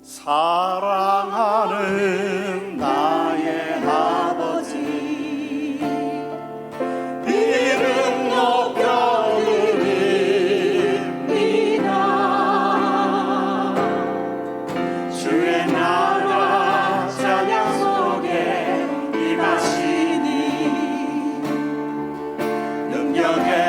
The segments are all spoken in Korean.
사랑하는 나의 아버지, 이름 높여드립니다. 주의 나라 찬양 속에 임하시니 능력에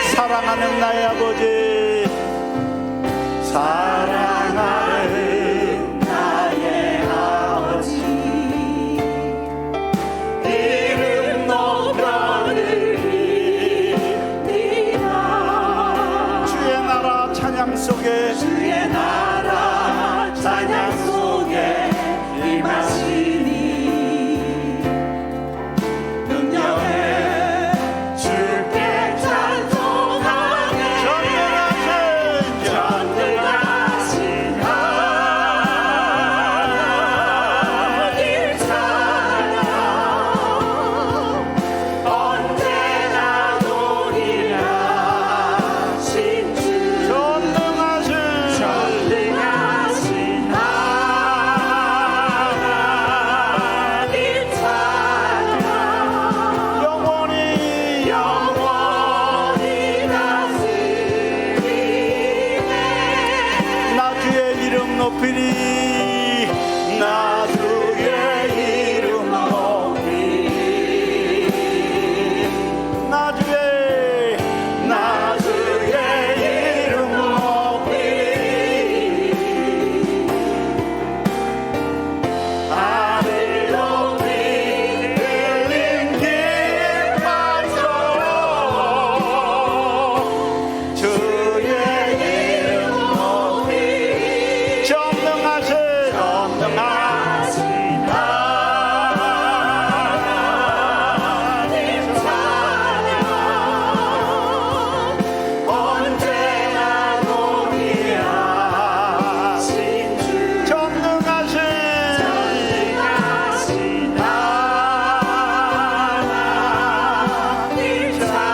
사랑하는 나의 아버지, 사랑하는 나의 아버지, 이름 높여드립니다. 주의 나라 찬양 속에, 주의 나라 찬양 속에 임하시니 나 주의 이름 높이리, 나 주의 이름 높이리. 하늘 높이 들린 깃발처럼 주의 이름 높이리. 전능하신 하나님 찬양 언제나 동일하신 주, 전능하신 하나님 찬양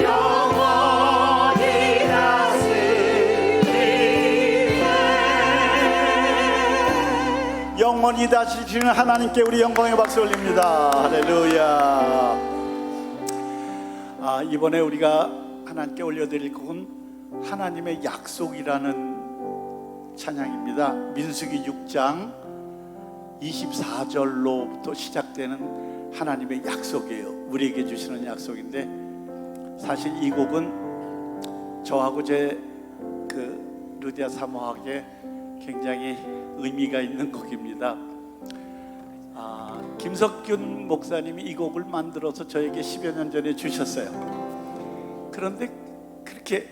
영원히 영원히 다스리시는 하나님께 우리 영광의 박수 올립니다. 할렐루야. 이번에 우리가 하나님께 올려드릴 곡은 하나님의 약속이라는 찬양입니다. 민수기 6장 24절로부터 시작되는 하나님의 약속이에요. 우리에게 주시는 약속인데, 사실 이 곡은 저하고 제 루디아 사모에게 굉장히 의미가 있는 곡입니다. 김석균 목사님이 이 곡을 만들어서 저에게 10여 년 전에 주셨어요. 그런데 그렇게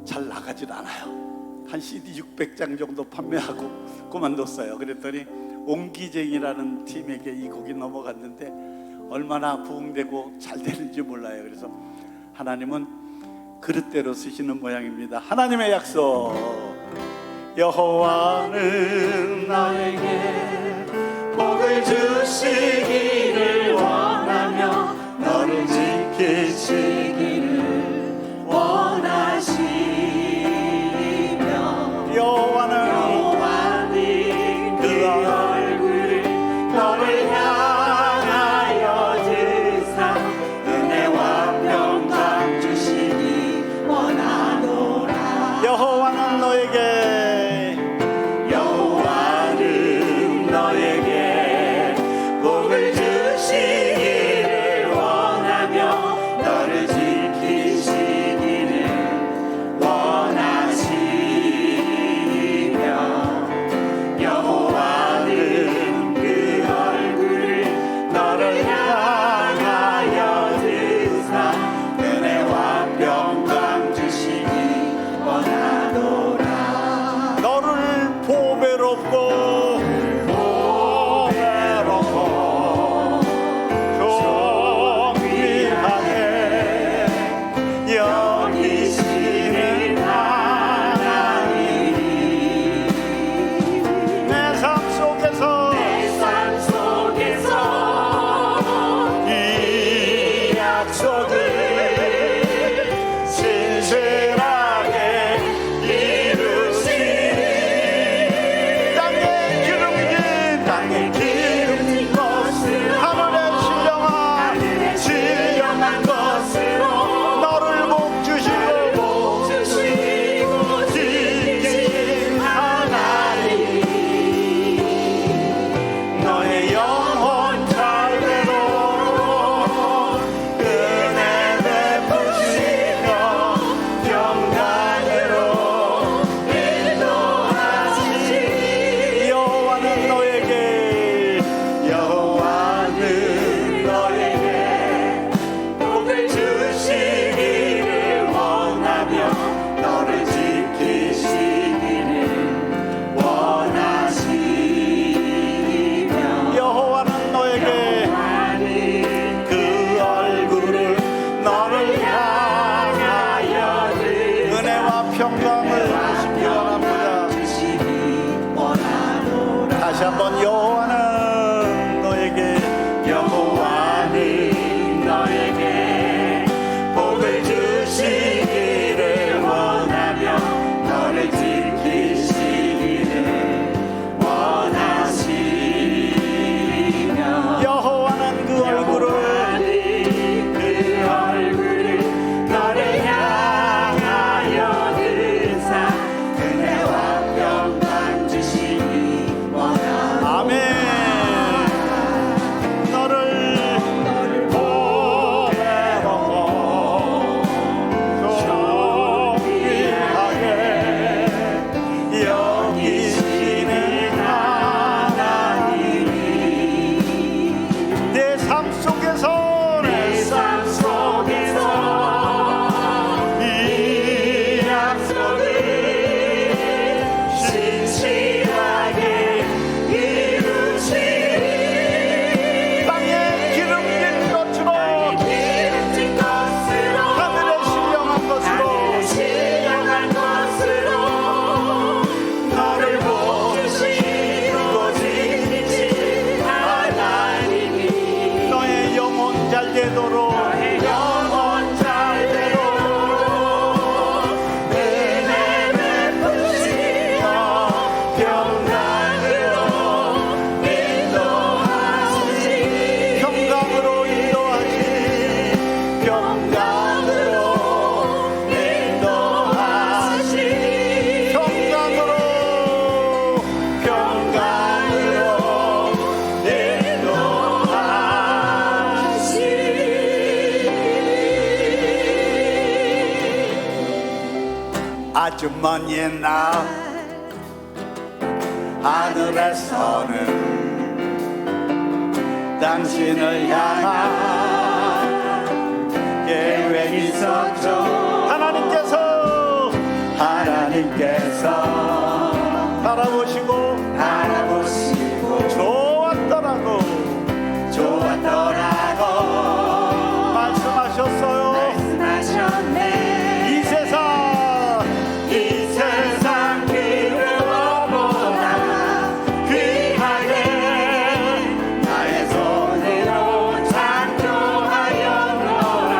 잘 나가질 않아요. 한 CD 600장 정도 판매하고 그만뒀어요. 그랬더니 옹기쟁이라는 팀에게 이 곡이 넘어갔는데 얼마나 부흥되고 잘 되는지 몰라요. 그래서 하나님은 그릇대로 쓰시는 모양입니다. 하나님의 약속. 여호와는 나에게 복을 주시기를 원하며 너를 지키시기를 원하시며 여호와는 그 얼굴을 너를 향하여 드사 은혜와 평강 주시기 원하노라. 여호와는 너에게 복을 주시기를 원하며 너를 지키시기를 원하시며 여호와는 그 얼굴을 너를 향하여 드사 은혜와 평강 주시기 원하노라. 너를 보배롭고 다시 한번 여호와는 너에게 복을 주시기를 원하며 너를 지키시기를 원하시며 여호와는 그 얼굴을 너를 향하여 드사 은혜와 평강 주시기 원하시며 아멘. 아주 먼 옛날 하늘에서는 당신을 향한 계획이 있었죠. 하나님께서 바라보시고 하더라고 말씀하셨어요. 말씀하셨네. 이 세상 이 세상 그 무엇보다 귀하게 나의 손으로 창조하였노라.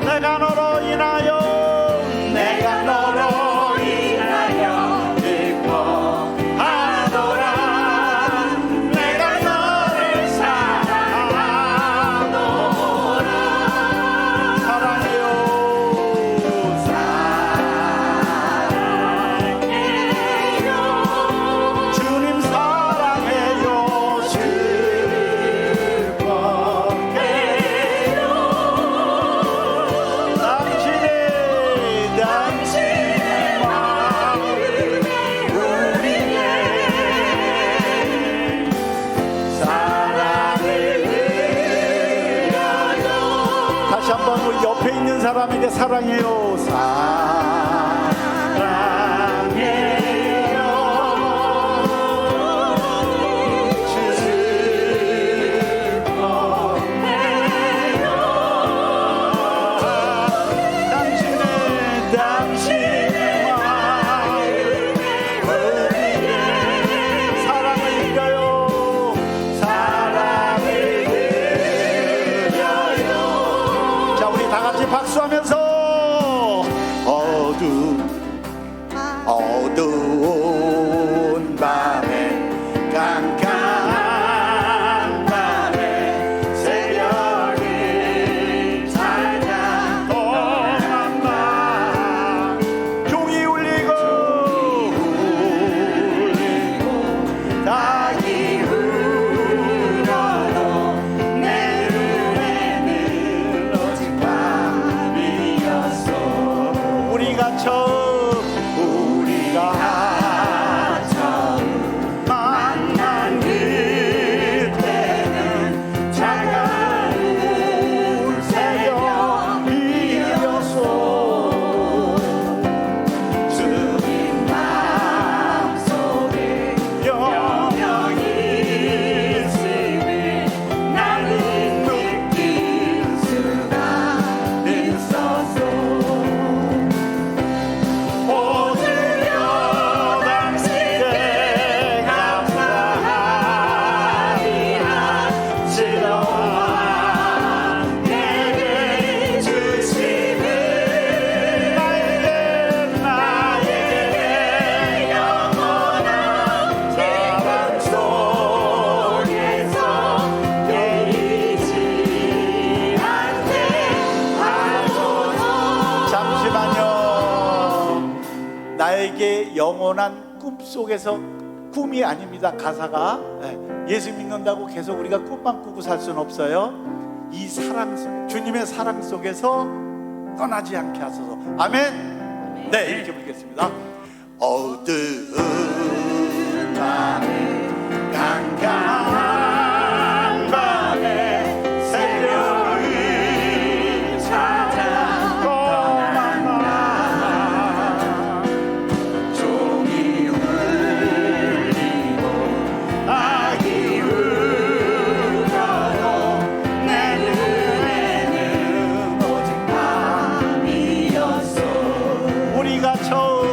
내가 너로 인하여 내가 너로 인하여 기뻐하노라. 내가 너를 사랑하노라. 사랑해요. 사랑해요. 주님 사랑해요. 축복해요. 당신의 마음에 우리의 사랑을 드려요. 다시 한번 우리 옆에 있는 사람에게 사랑해요. 당신의 마음에 사랑을 드려요. 사랑을 드려요. 자, 우리 다 같이 박수하면서 어두운 밤에 깜깜한 밤에 새벽이 찾아 떠난 밤 종이 울리고 닭이 울어도 내 눈에는 오직 밤이었어. 우리가 처음 만난 그때는 차가운 새벽이었어. 주님 마음속에 영원히 있음을 나는 느낄 수가 있었어. 오늘여 당신께 감사하리라. 지도와 내게 주심을 나에게 영원한 사랑 속에서 깨이지 않게 하소서. 잠시만요. 나에게 영원한 꿈 속에서 꿈이 아닙니다. 가사가 예수 믿는다고 계속 우리가 꿈만 꾸고 살 수는 없어요. 이 사랑 속, 주님의 사랑 속에서 떠나지 않게 하소서. 아멘. 네, 이렇게 부르겠습니다. 어두운 밤에 깜깜한 밤에 새벽을 찾아 떠난 밤 종이 울리고 아기 울어도 내 눈에는 오직 밤이었어. 우리가 처음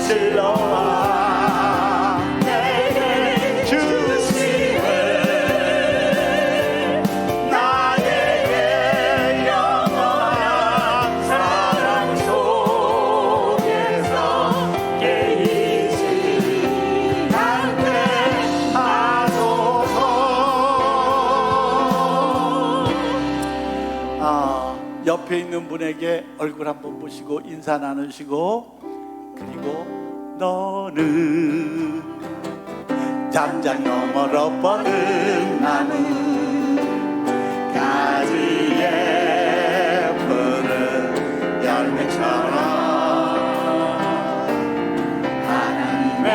질러와 내게 주심을 나에게 영원한 사랑 속에서 계시지 않게 하소서. 옆에 있는 분에게 얼굴 한번 보시고 인사 나누시고, 그리고 너는 담장 너머로 뻗은 나무 가지에 푸른 열매처럼 하나님의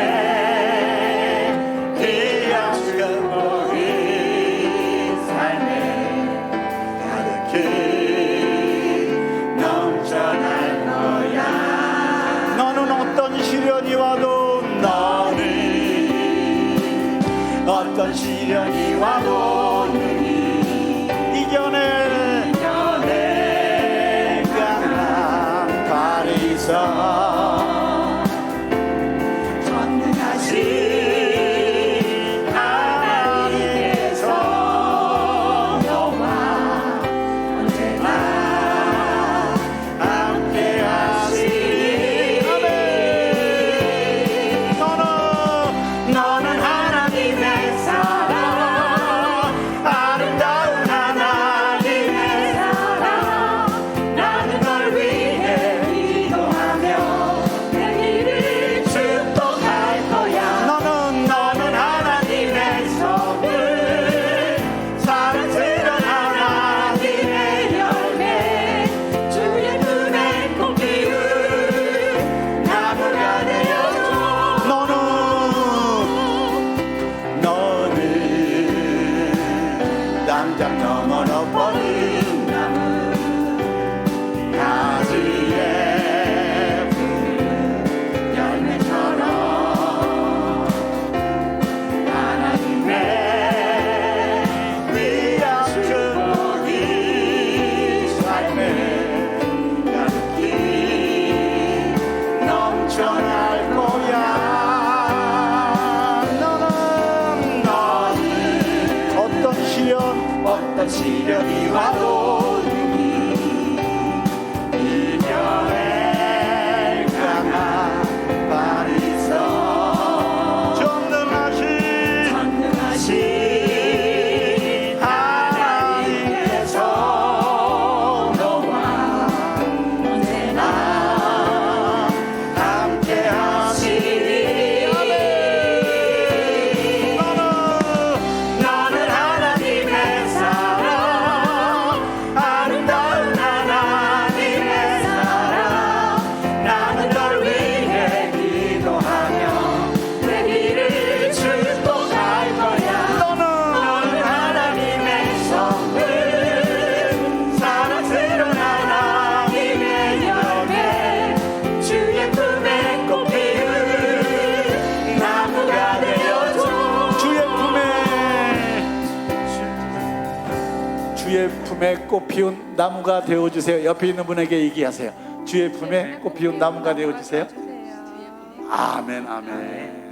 귀하신 우리 삶에 가득히 넘쳐날 거야. 너는 어떤 시련이 와도, 너는 어떤 시련이 와도 이겨낼 강한 발이 있어. 전능하신 하나님께서 너와 언제나 함께하시니. 너는 하나님의 사랑, 아름다운 하나님의 사랑. 나는 널 위해 기도하며 내 길을 축복할 거야. 너는 하나님의 선물, 사랑스러운 하나님의 열매, 주의 품에 꽃 피운 나무가 되어줘. 너는 담장 너머로 뻗은 나무 가지에 열매처럼 하나님의 위약한 축복이 삶에 가득히 넘쳐날 거야. 너는 어떤 시련이 와도 이겨낼 강한 발이 있어. 전능하신 하나님께서 너와 언제나 함께하시니. 너는 하나님의 사랑, 아름다운 하나님의 사랑. 나는 널 위해 기도하며 내 길을 축복할 거야. 너는 하나님의 선물, 사랑스러운 하나님의 열매, 주의 품에 꽃 피운 나무가 되어줘. 주의 품에 꽃 피운 나무가 되어주세요. 옆에 있는 분에게 얘기하세요. 주의 품에 꽃 피운 나무가 되어주세요. 아멘, 아멘.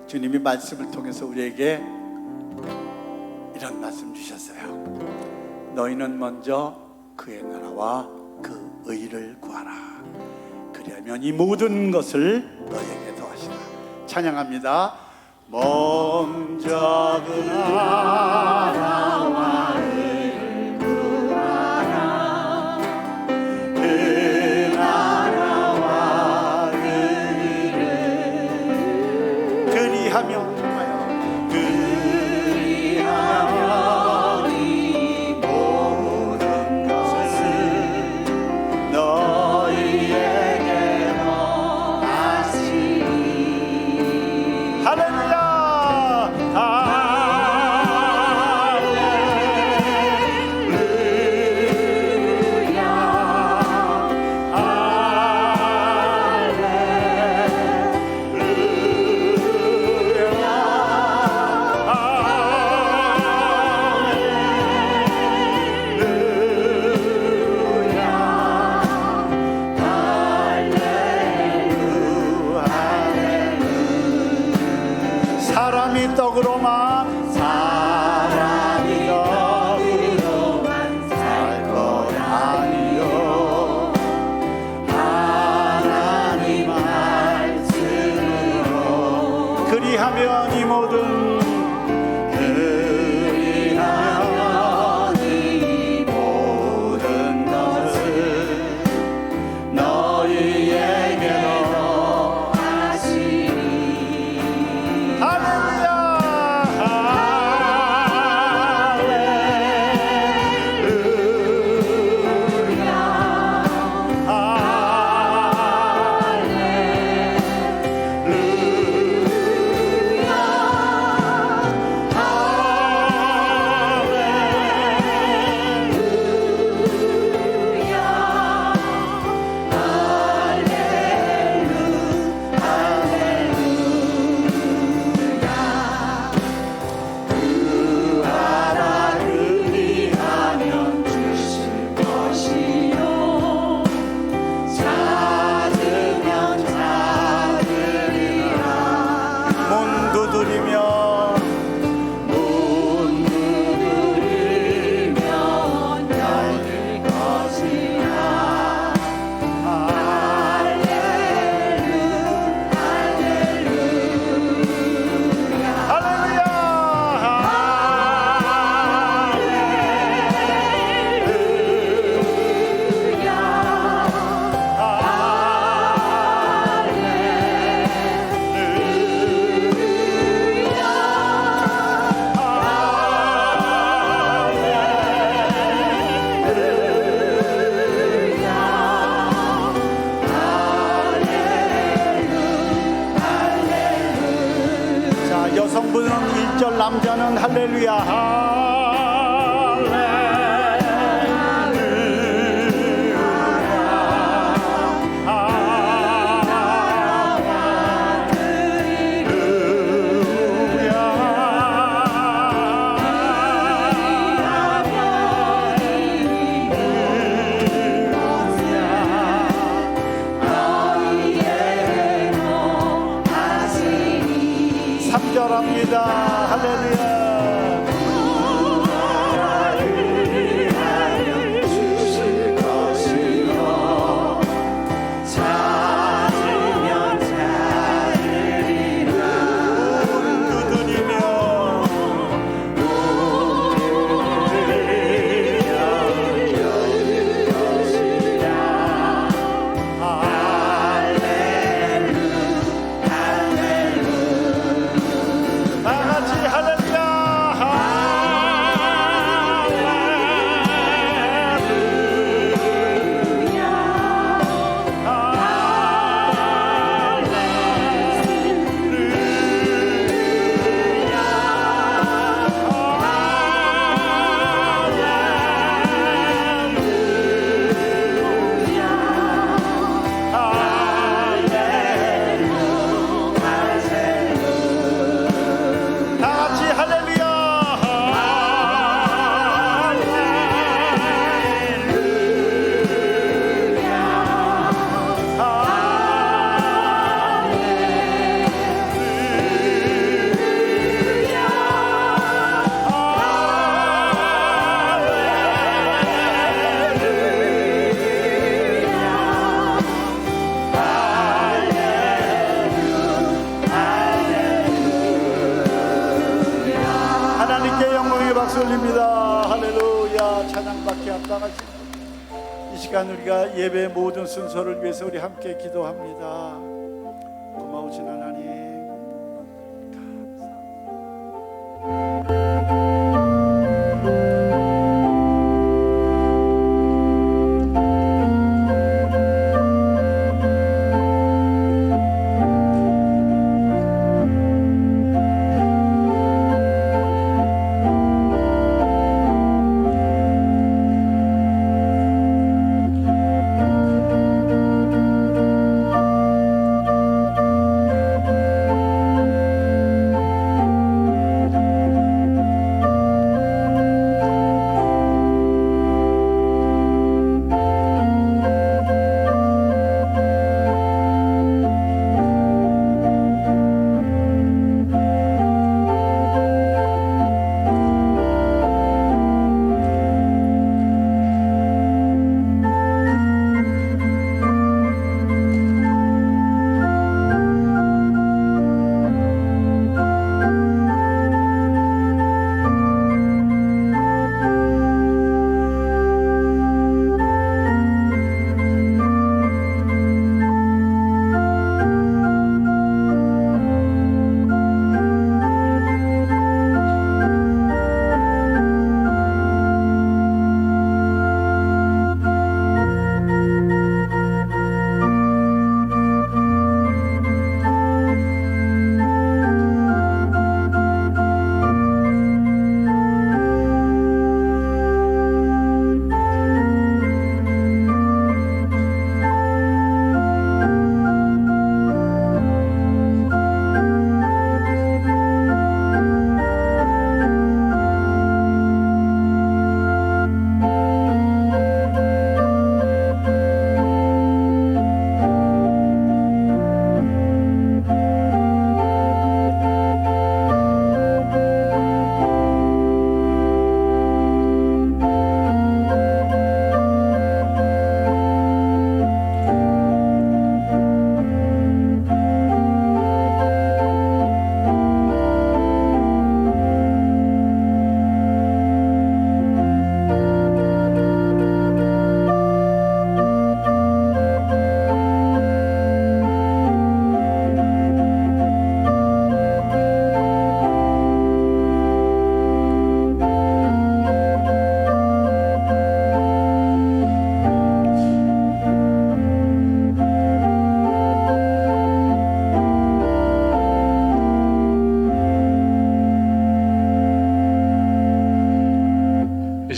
주님이 말씀을 통해서 우리에게 이런 말씀 주셨어요. 너희는 먼저 그의 나라와 그 의를 구하라. 그리하면 이 모든 것을 너희에게 더하시라. 찬양합니다. 먼저 그 나라와 의를 구하라. 그 나라와 의를 그리하면 이 모든 것을 너희에게 더하시니. 할렐루야. 남자는 할렐루야 삼절합니다. 할렐루야. 하나님께 영광의 박수 올립니다. 할렐루야. 찬양받게 합당하십니다. 이 시간 우리가 예배의 모든 순서를 위해서 우리 함께 기도합니다. 고마우신 하나님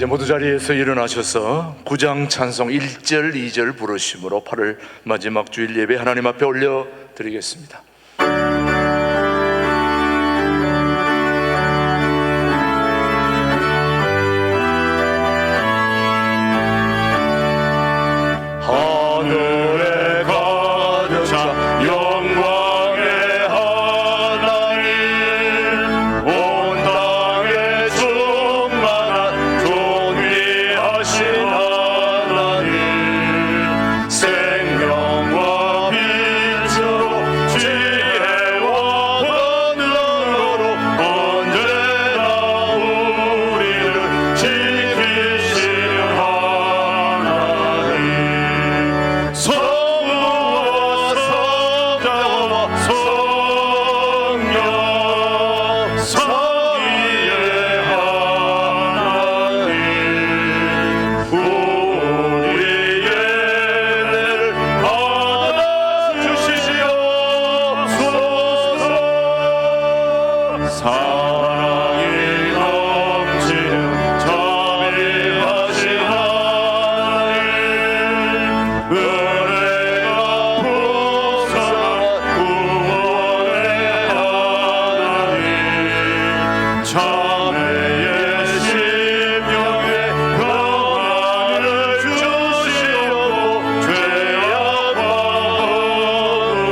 이제 모두 자리에서 일어나셔서 9장 찬송 1절 2절 부르심으로 8월 마지막 주일 예배 하나님 앞에 올려드리겠습니다. 하늘에 가득 차 영광의 하나님, 온 땅에 충만한 존귀하신 하나님, 생명과 빛으로 지혜와 권능으로 언제나 우리를 지키시는 하나님, 성부와 성자와 성령 삼위의 하나님, 우리 예배를 받아주시옵소서. 사랑이 넘치는 자비하신 하나님, 은혜가 풍성한 구원의 하나님, 자매의 심령에 평안을 주시옵고 죄와 과거를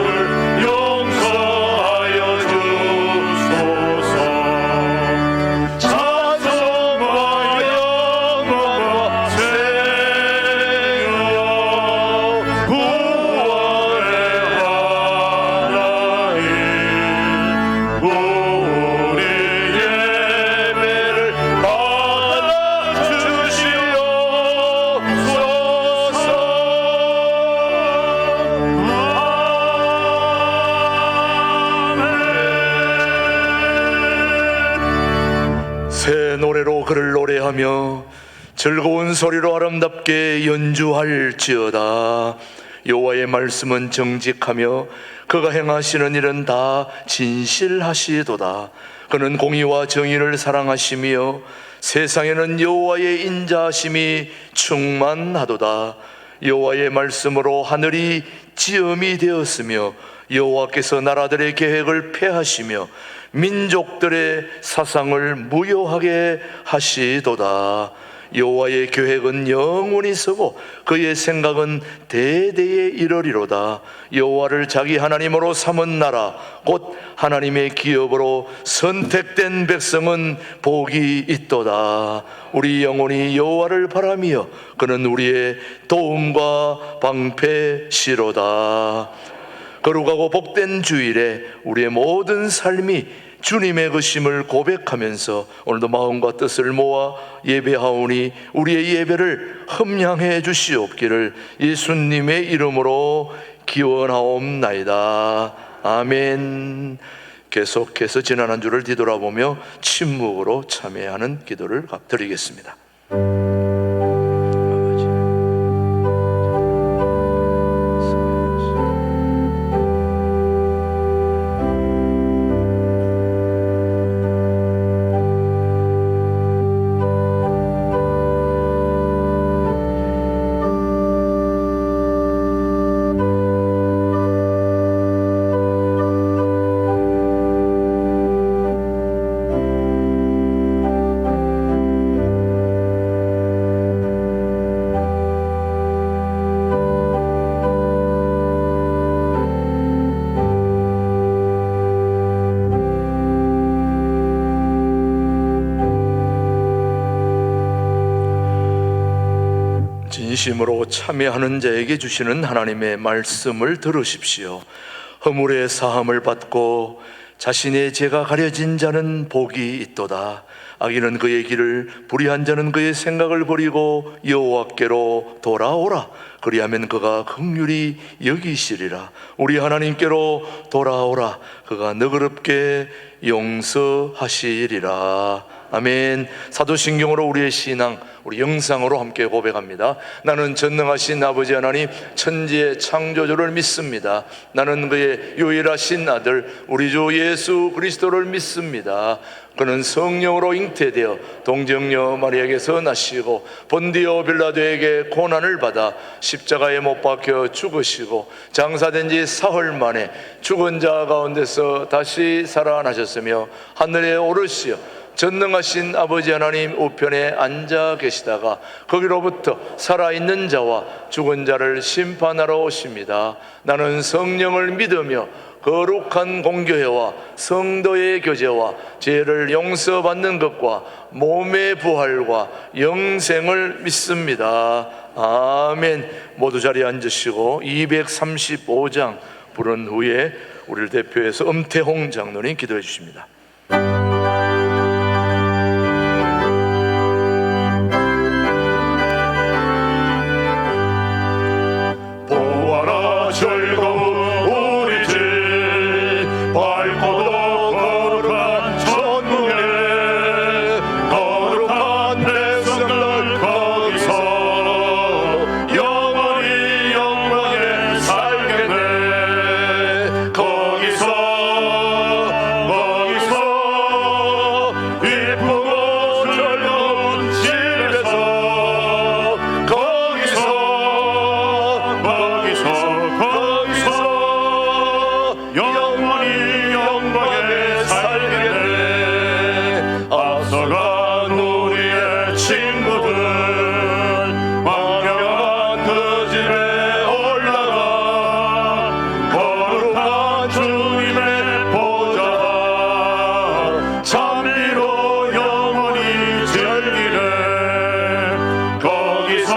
용서하여 주소서. 찬송과 영광과 생명 구원의 하나님, 우리 예배를 받아주시옵소서. 새 노래로 그를 노래하며 즐거운 소리로 아름답게 연주할지어다. 여호와의 말씀은 정직하며 그가 행하시는 일은 다 진실하시도다. 그는 공의와 정의를 사랑하시며 세상에는 여호와의 인자하심이 충만하도다. 여호와의 말씀으로 하늘이 지음이 되었으며 여호와께서 나라들의 계획을 폐하시며 민족들의 사상을 무효하게 하시도다. 여호와의 계획은 영원히 서고 그의 생각은 대대에 이르리로다. 여호와를 자기 하나님으로 삼은 나라 곧 하나님의 기업으로 선택된 백성은 복이 있도다. 우리 영혼이 여호와를 바라며 그는 우리의 도움과 방패시로다. 거룩하고 복된 주일에 우리의 모든 삶이 주님의 것임을 고백하면서 오늘도 마음과 뜻을 모아 예배하오니 우리의 예배를 흠양해 주시옵기를 예수님의 이름으로 기원하옵나이다. 아멘. 계속해서 지난 한 주를 뒤돌아보며 침묵으로 참회하는 기도를 드리겠습니다. 진심으로 참여하는 자에게 주시는 하나님의 말씀을 들으십시오. 허물의 사함을 받고 자신의 죄가 가려진 자는 복이 있도다. 악인은 그의 길을, 불의한 자는 그의 생각을 버리고 여호와께로 돌아오라. 그리하면 그가 긍휼히 여기시리라. 우리 하나님께로 돌아오라. 그가 너그럽게 용서하시리라. 아멘. 사도신경으로 우리의 신앙, 우리 영상으로 함께 고백합니다. 나는 전능하신 아버지 하나님 천지의 창조주를 믿습니다. 나는 그의 유일하신 아들 우리 주 예수 그리스도를 믿습니다. 그는 성령으로 잉태되어 동정녀 마리아에게서 나시고 본디오 빌라도에게 고난을 받아 십자가에 못 박혀 죽으시고 장사된 지 사흘 만에 죽은 자 가운데서 다시 살아나셨으며 하늘에 오르시어 전능하신 아버지 하나님 우편에 앉아 계시다가 거기로부터 살아있는 자와 죽은 자를 심판하러 오십니다. 나는 성령을 믿으며 거룩한 공교회와 성도의 교제와 죄를 용서받는 것과 몸의 부활과 영생을 믿습니다. 아멘. 모두 자리에 앉으시고 235장 부른 후에 우리를 대표해서 엄태홍 장로님 기도해 주십니다. 보아라 즐거운 우리 집 밝고도 거룩한 천국에 거룩한 백성들 거기서 영원히 영광에 살겠네. 거기서 이쁘고 즐거운 집에서 거기서 영원히 영광에 살겠네. 앞서간 우리의 친구들 광명한 그 집에 올라가 거룩한 주님의 보좌 찬미로 영원히 즐기네. 거기서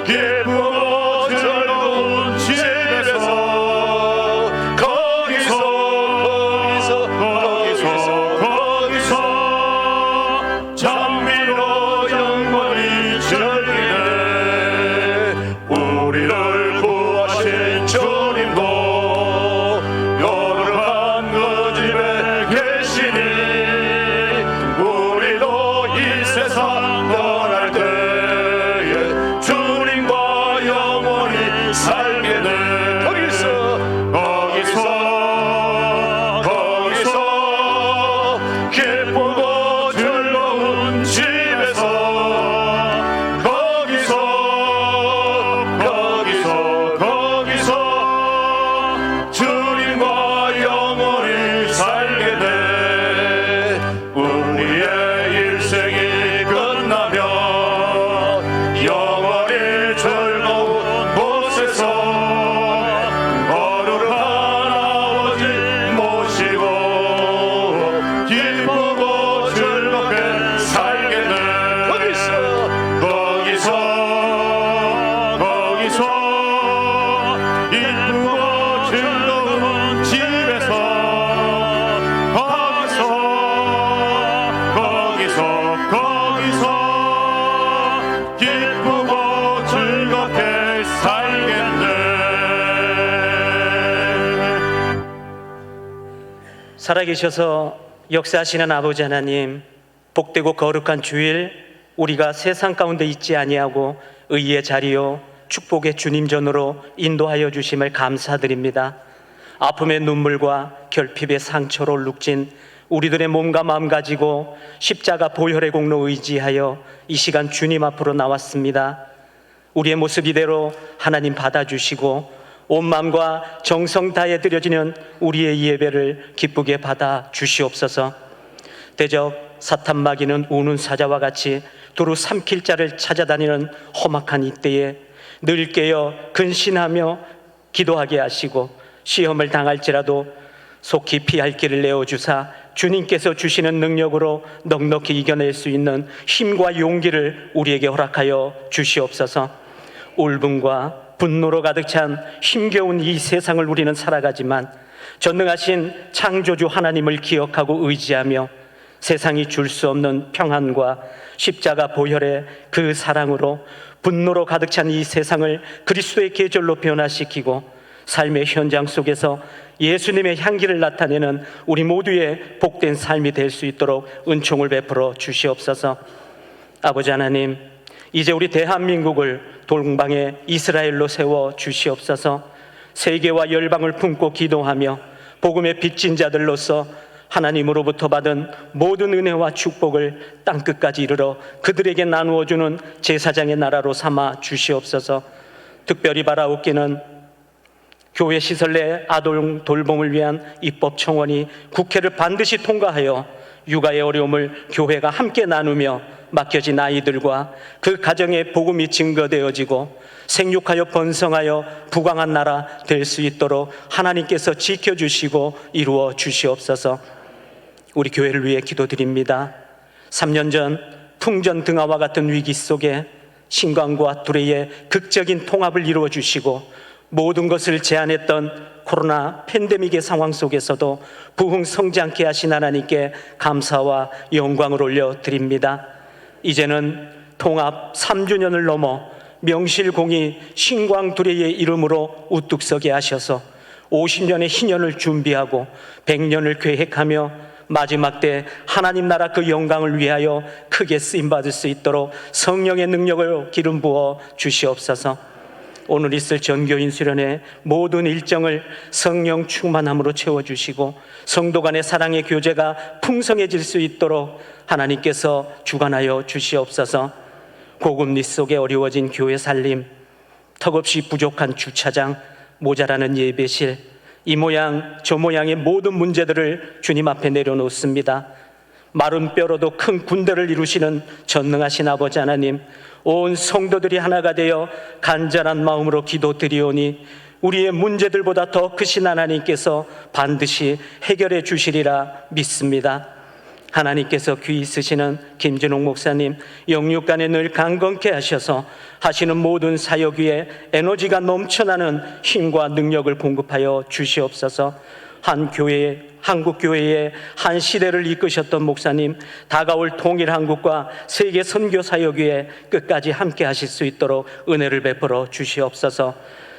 기쁘고 즐거운 집에서 거기서 찬미로 영원히 즐기네. 우리를 구하신 주님도 거룩한 그 집에 계시니 우리도 이 세상 떠날 때에 주님과 영원히 살게 돼. 거기서 기쁘고 즐거운 집에서 거기서 주님과 영원히 살게 돼. 우리의 일생이 끝나면 영원히 즐거운 곳에서 거룩한 아버지 모시고 기쁘고 즐겁게 살겠네. 거기서 이쁘고 즐거운 집에서 거기서 기쁘고 즐겁게 살겠네. 살아계셔서 역사하시는 아버지 하나님, 복되고 거룩한 주일 우리가 세상 가운데 있지 아니하고 의의 자리요 축복의 주님 전으로 인도하여 주심을 감사드립니다. 아픔의 눈물과 결핍의 상처로 룩진 우리들의 몸과 마음 가지고 십자가 보혈의 공로 의지하여 이 시간 주님 앞으로 나왔습니다. 우리의 모습 이대로 하나님 받아주시고 온 마음과 정성 다해 드려지는 우리의 예배를 기쁘게 받아 주시옵소서. 대적 사탄 마귀는 우는 사자와 같이 두루 삼킬 자를 찾아다니는 험악한 이때에 늘 깨어 근신하며 기도하게 하시고 시험을 당할지라도 속히 피할 길을 내어주사 주님께서 주시는 능력으로 넉넉히 이겨낼 수 있는 힘과 용기를 우리에게 허락하여 주시옵소서. 울분과 분노로 가득 찬 힘겨운 이 세상을 우리는 살아가지만 전능하신 창조주 하나님을 기억하고 의지하며 세상이 줄 수 없는 평안과 십자가 보혈의 그 사랑으로 분노로 가득 찬 이 세상을 그리스도의 계절로 변화시키고 삶의 현장 속에서 예수님의 향기를 나타내는 우리 모두의 복된 삶이 될 수 있도록 은총을 베풀어 주시옵소서. 아버지 하나님, 이제 우리 대한민국을 동방의 이스라엘로 세워 주시옵소서. 세계와 열방을 품고 기도하며 복음의 빚진 자들로서 하나님으로부터 받은 모든 은혜와 축복을 땅끝까지 이르러 그들에게 나누어주는 제사장의 나라로 삼아 주시옵소서. 특별히 바라옵기는 교회 시설 내 아동 돌봄을 위한 입법 청원이 국회를 반드시 통과하여 육아의 어려움을 교회가 함께 나누며 맡겨진 아이들과 그 가정의 복음이 증거되어지고 생육하여 번성하여 부강한 나라 될 수 있도록 하나님께서 지켜주시고 이루어 주시옵소서. 우리 교회를 위해 기도드립니다. 3년 전 풍전 등화와 같은 위기 속에 신광과 두레의 극적인 통합을 이루어 주시고 모든 것을 제한했던 코로나 팬데믹의 상황 속에서도 부흥성장케 하신 하나님께 감사와 영광을 올려드립니다. 이제는 통합 3주년을 넘어 명실공히 신광두레의 이름으로 우뚝 서게 하셔서 50년의 희년을 준비하고 100년을 계획하며 마지막 때 하나님 나라 그 영광을 위하여 크게 쓰임받을 수 있도록 성령의 능력을 기름 부어 주시옵소서. 오늘 있을 전교인 수련회 모든 일정을 성령 충만함으로 채워주시고 성도 간의 사랑의 교제가 풍성해질 수 있도록 하나님께서 주관하여 주시옵소서. 고금리 속에 어려워진 교회 살림, 턱없이 부족한 주차장, 모자라는 예배실, 이 모양 저 모양의 모든 문제들을 주님 앞에 내려놓습니다. 마른 뼈로도 큰 군대를 이루시는 전능하신 아버지 하나님, 온 성도들이 하나가 되어 간절한 마음으로 기도드리오니 우리의 문제들보다 더 크신 하나님께서 반드시 해결해 주시리라 믿습니다. 하나님께서 귀 있으시는 김진홍 목사님 영육간에 늘 강건케 하셔서 하시는 모든 사역 위에 에너지가 넘쳐나는 힘과 능력을 공급하여 주시옵소서. 한 교회에, 한국 교회의 한 시대를 이끄셨던 목사님, 다가올 통일 한국과 세계 선교 사역 위에 끝까지 함께 하실 수 있도록 은혜를 베풀어 주시옵소서.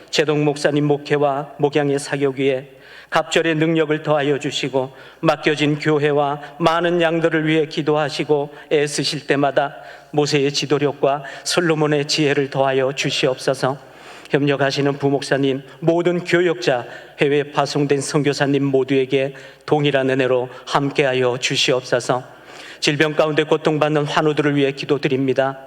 제동 목사님 목회와 목양의 사역 위에 갑절의 능력을 더하여 주시고 맡겨진 교회와 많은 양들을 위해 기도하시고 애쓰실 때마다 모세의 지도력과 솔로몬의 지혜를 더하여 주시옵소서. 협력하시는 부목사님, 모든 교역자, 해외에 파송된 선교사님 모두에게 동일한 은혜로 함께하여 주시옵소서. 질병 가운데 고통받는 환우들을 위해 기도드립니다.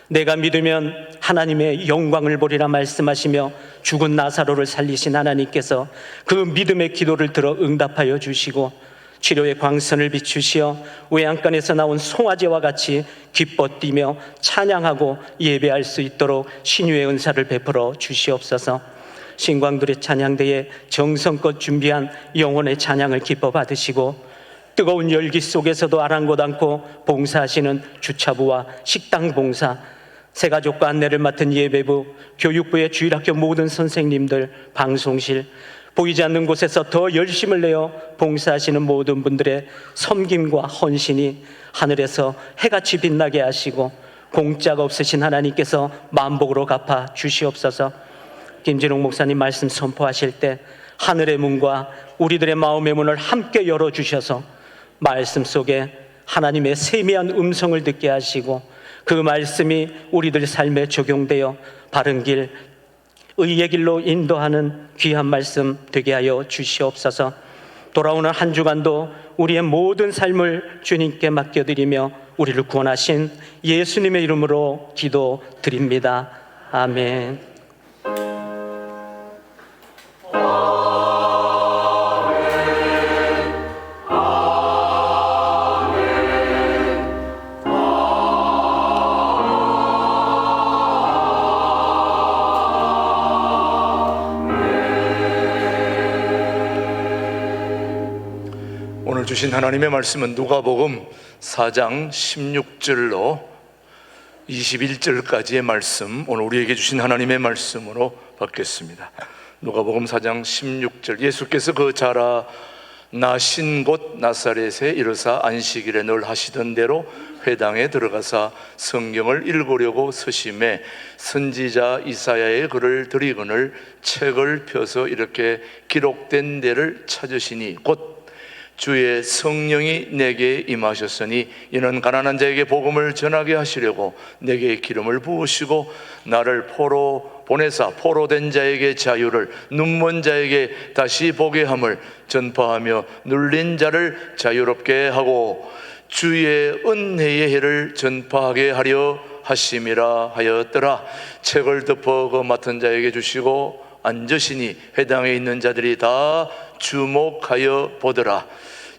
내가 믿으면 하나님의 영광을 보리라 말씀하시며 죽은 나사로를 살리신 하나님께서 그 믿음의 기도를 들어 응답하여 주시고 치료의 광선을 비추시어 외양간에서 나온 송아지와 같이 기뻐 뛰며 찬양하고 예배할 수 있도록 신유의 은사를 베풀어 주시옵소서. 신광들의 찬양대에 정성껏 준비한 영혼의 찬양을 기뻐 받으시고 뜨거운 열기 속에서도 아랑곳 않고 봉사하시는 주차부와 식당 봉사, 새가족과 안내를 맡은 예배부, 교육부의 주일학교 모든 선생님들, 방송실, 보이지 않는 곳에서 더 열심을 내어 봉사하시는 모든 분들의 섬김과 헌신이 하늘에서 해같이 빛나게 하시고 공짜가 없으신 하나님께서 만복으로 갚아 주시옵소서. 김진홍 목사님 말씀 선포하실 때 하늘의 문과 우리들의 마음의 문을 함께 열어주셔서 말씀 속에 하나님의 세미한 음성을 듣게 하시고 그 말씀이 우리들 삶에 적용되어 바른 길, 의의 길로 인도하는 귀한 말씀 되게 하여 주시옵소서. 돌아오는 한 주간도 우리의 모든 삶을 주님께 맡겨드리며 우리를 구원하신 예수님의 이름으로 기도드립니다. 아멘. 오늘 주신 하나님의 말씀은 누가복음 4장 16절로 21절까지의 말씀, 오늘 우리에게 주신 하나님의 말씀으로 받겠습니다. 누가복음 4장 16절, 예수께서 그 자라 나신 곳 나사렛에 이르사 안식일에 늘 하시던 대로 회당에 들어가사 성경을 읽으려고 서심해 선지자 이사야의 글을 들이거늘 책을 펴서 이렇게 기록된 데를 찾으시니 곧 주의 성령이 내게 임하셨으니 이는 가난한 자에게 복음을 전하게 하시려고 내게 기름을 부으시고 나를 포로 보내사 포로된 자에게 자유를 눈먼 자에게 다시 보게 함을 전파하며 눌린 자를 자유롭게 하고 주의 은혜의 해를 전파하게 하려 하심이라 하였더라. 책을 덮어 그 맡은 자에게 주시고 앉으시니 회당에 있는 자들이 다 주목하여 보더라.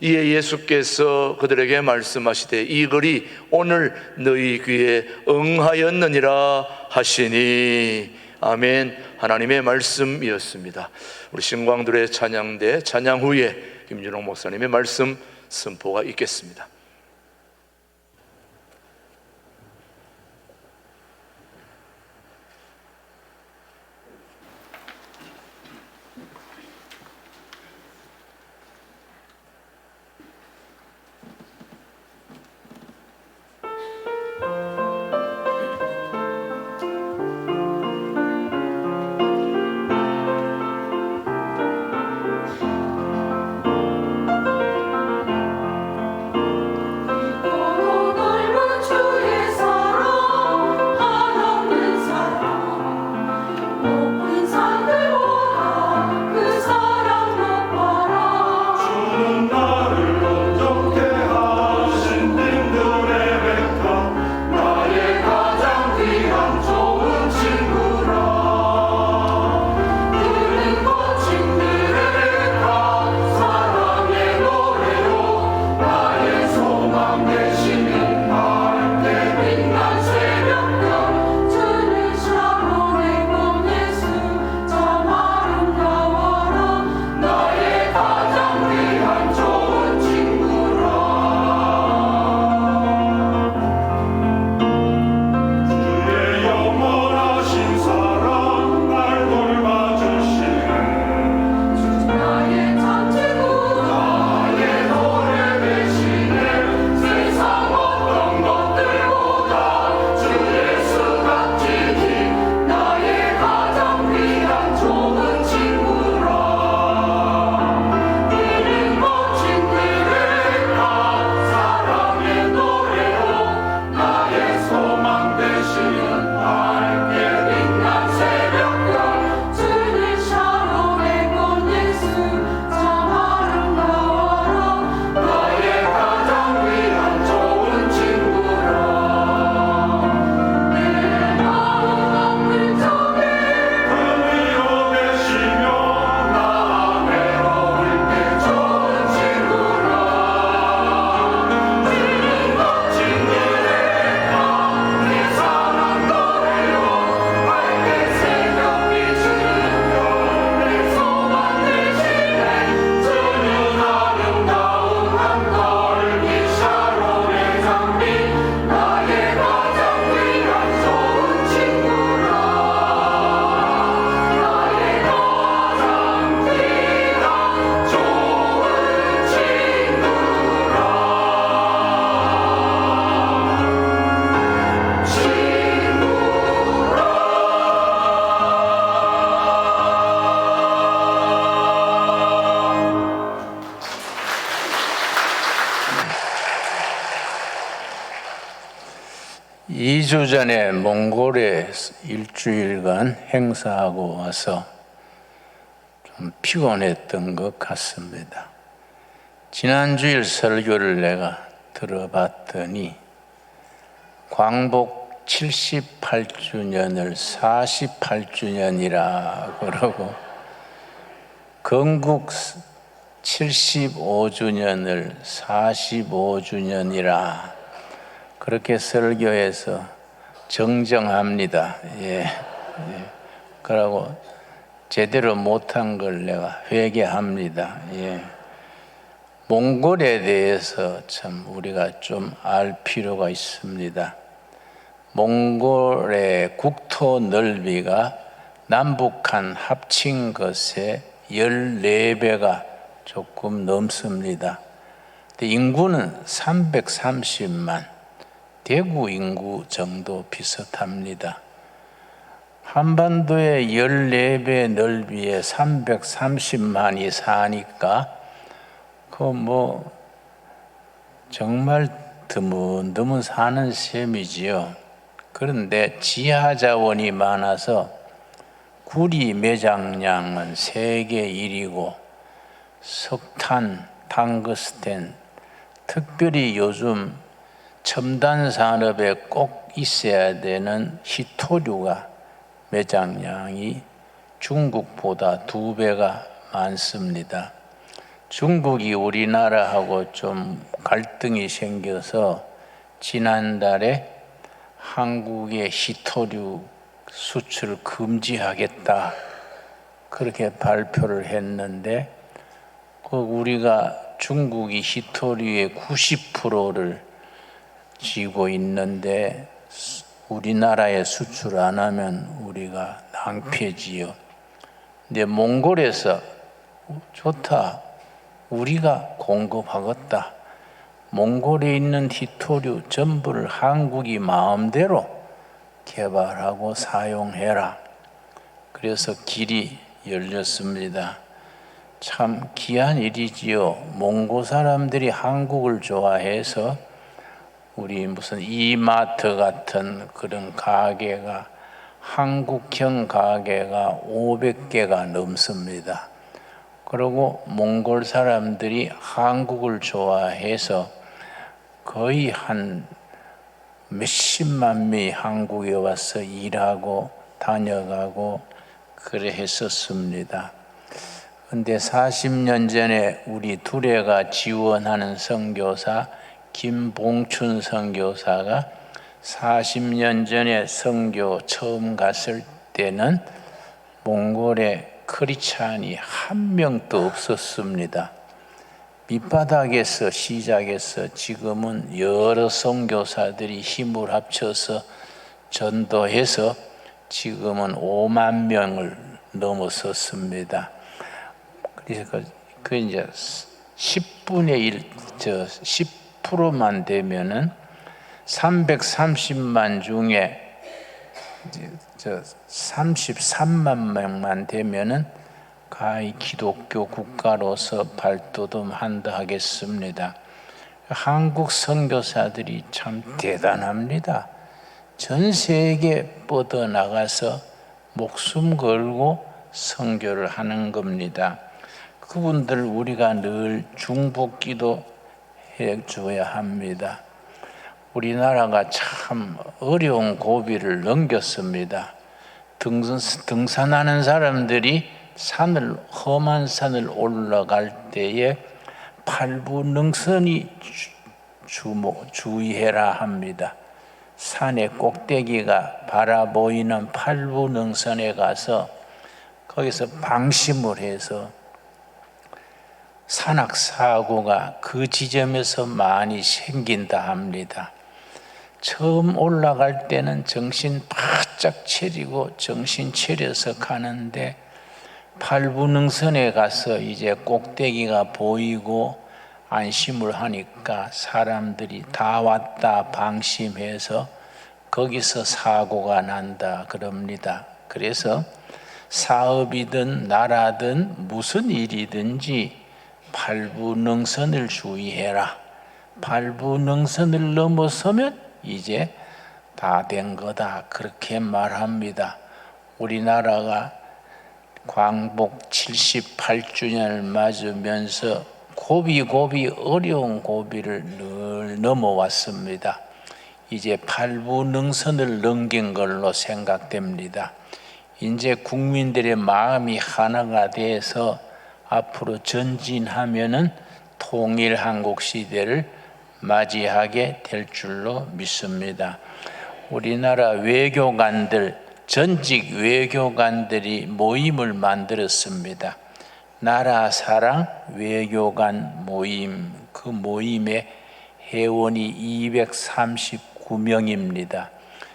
이에 예수께서 그들에게 말씀하시되 이 글이 오늘 너희 귀에 응하였느니라 하시니. 아멘. 하나님의 말씀이었습니다. 우리 신광들의 찬양대 찬양 후에 김준홍 목사님의 말씀 선포가 있겠습니다. (2주) 전에 몽골에 일주일간 행사하고 와서 좀 피곤했던 것 같습니다. 지난주일 설교를 내가 들어봤더니 광복 78주년을 48주년이라 그러고 건국 75주년을 45주년이라 그렇게 설교해서 정정합니다. 그러고 제대로 못한 걸 내가 회개합니다. 몽골에 대해서 참 우리가 좀 알 필요가 있습니다. 몽골의 국토 넓이가 남북한 합친 것의 14배가 조금 넘습니다. 인구는 330만, 대구 인구 정도 비슷합니다. 한반도의 14배 넓이에 330만이 사니까 정말 드문드문 사는 셈이지요. 그런데 지하 자원이 많아서 구리 매장량은 세계 1위고 석탄, 탕그스텐, 특별히 요즘 첨단 산업에 꼭 있어야 되는 히토류가 매장량이 중국보다 2배가 많습니다. 중국이 우리나라하고 좀 갈등이 생겨서 지난달에 한국의 히토류 수출 금지하겠다 그렇게 발표를 했는데 우리가 중국이 히토류의 90%를 쥐고 있는데 우리나라에 수출 안 하면 우리가 낭패지요. 근데 몽골에서 좋다. 우리가 공급하겠다. 몽골에 있는 히토류 전부를 한국이 마음대로 개발하고 사용해라. 그래서 길이 열렸습니다. 참 귀한 일이지요. 몽고 사람들이 한국을 좋아해서 우리 무슨 이마트 같은 그런 가게가 한국형 가게가 500개가 넘습니다. 그리고 몽골 사람들이 한국을 좋아해서 거의 한 몇십만 명이 한국에 와서 일하고 다녀가고 그래 했었습니다. 근데 40년 전에 우리 둘레가 지원하는 선교사 김봉춘 선교사가 40년 전에 선교 처음 갔을 때는 몽골에 크리스찬이 한 명도 없었습니다. 밑바닥에서 시작해서 지금은 여러 선교사들이 힘을 합쳐서 전도해서 지금은 5만 명을 넘어섰습니다. 그래서 그 이제 10분의 1, 10%만 되면은 330만 중에 33만 명만 되면은 가히 기독교 국가로서 발돋움한다 하겠습니다. 한국 선교사들이 참 대단합니다. 전 세계 뻗어나가서 목숨 걸고 선교를 하는 겁니다. 그분들 우리가 늘 중보기도 해줘야 합니다. 우리나라가 참 어려운 고비를 넘겼습니다. 등산하는 사람들이 험한 산을 올라갈 때에 팔부능선이 주의해라 합니다. 산의 꼭대기가 바라보이는 팔부능선에 가서 거기서 방심을 해서 산악사고가 그 지점에서 많이 생긴다 합니다. 처음 올라갈 때는 정신 바짝 차리고 정신 차려서 가는데 팔부능선에 가서 이제 꼭대기가 보이고 안심을 하니까 사람들이 다 왔다 방심해서 거기서 사고가 난다 그럽니다. 그래서 사업이든 나라든 무슨 일이든지 팔부능선을 주의해라. 팔부능선을 넘어서면 이제 다 된 거다 그렇게 말합니다. 우리나라가 광복 78주년을 맞으면서 고비 어려운 고비를 늘 넘어왔습니다. 이제 팔부능선을 넘긴 걸로 생각됩니다. 이제 국민들의 마음이 하나가 돼서 앞으로 전진하면은 통일 한국 시대를 맞이하게 될 줄로 믿습니다. 우리나라 외교관들, 전직 외교관들이 모임을 만들었습니다. 나라 사랑 외교관 모임, 그 모임에 회원이 239명입니다.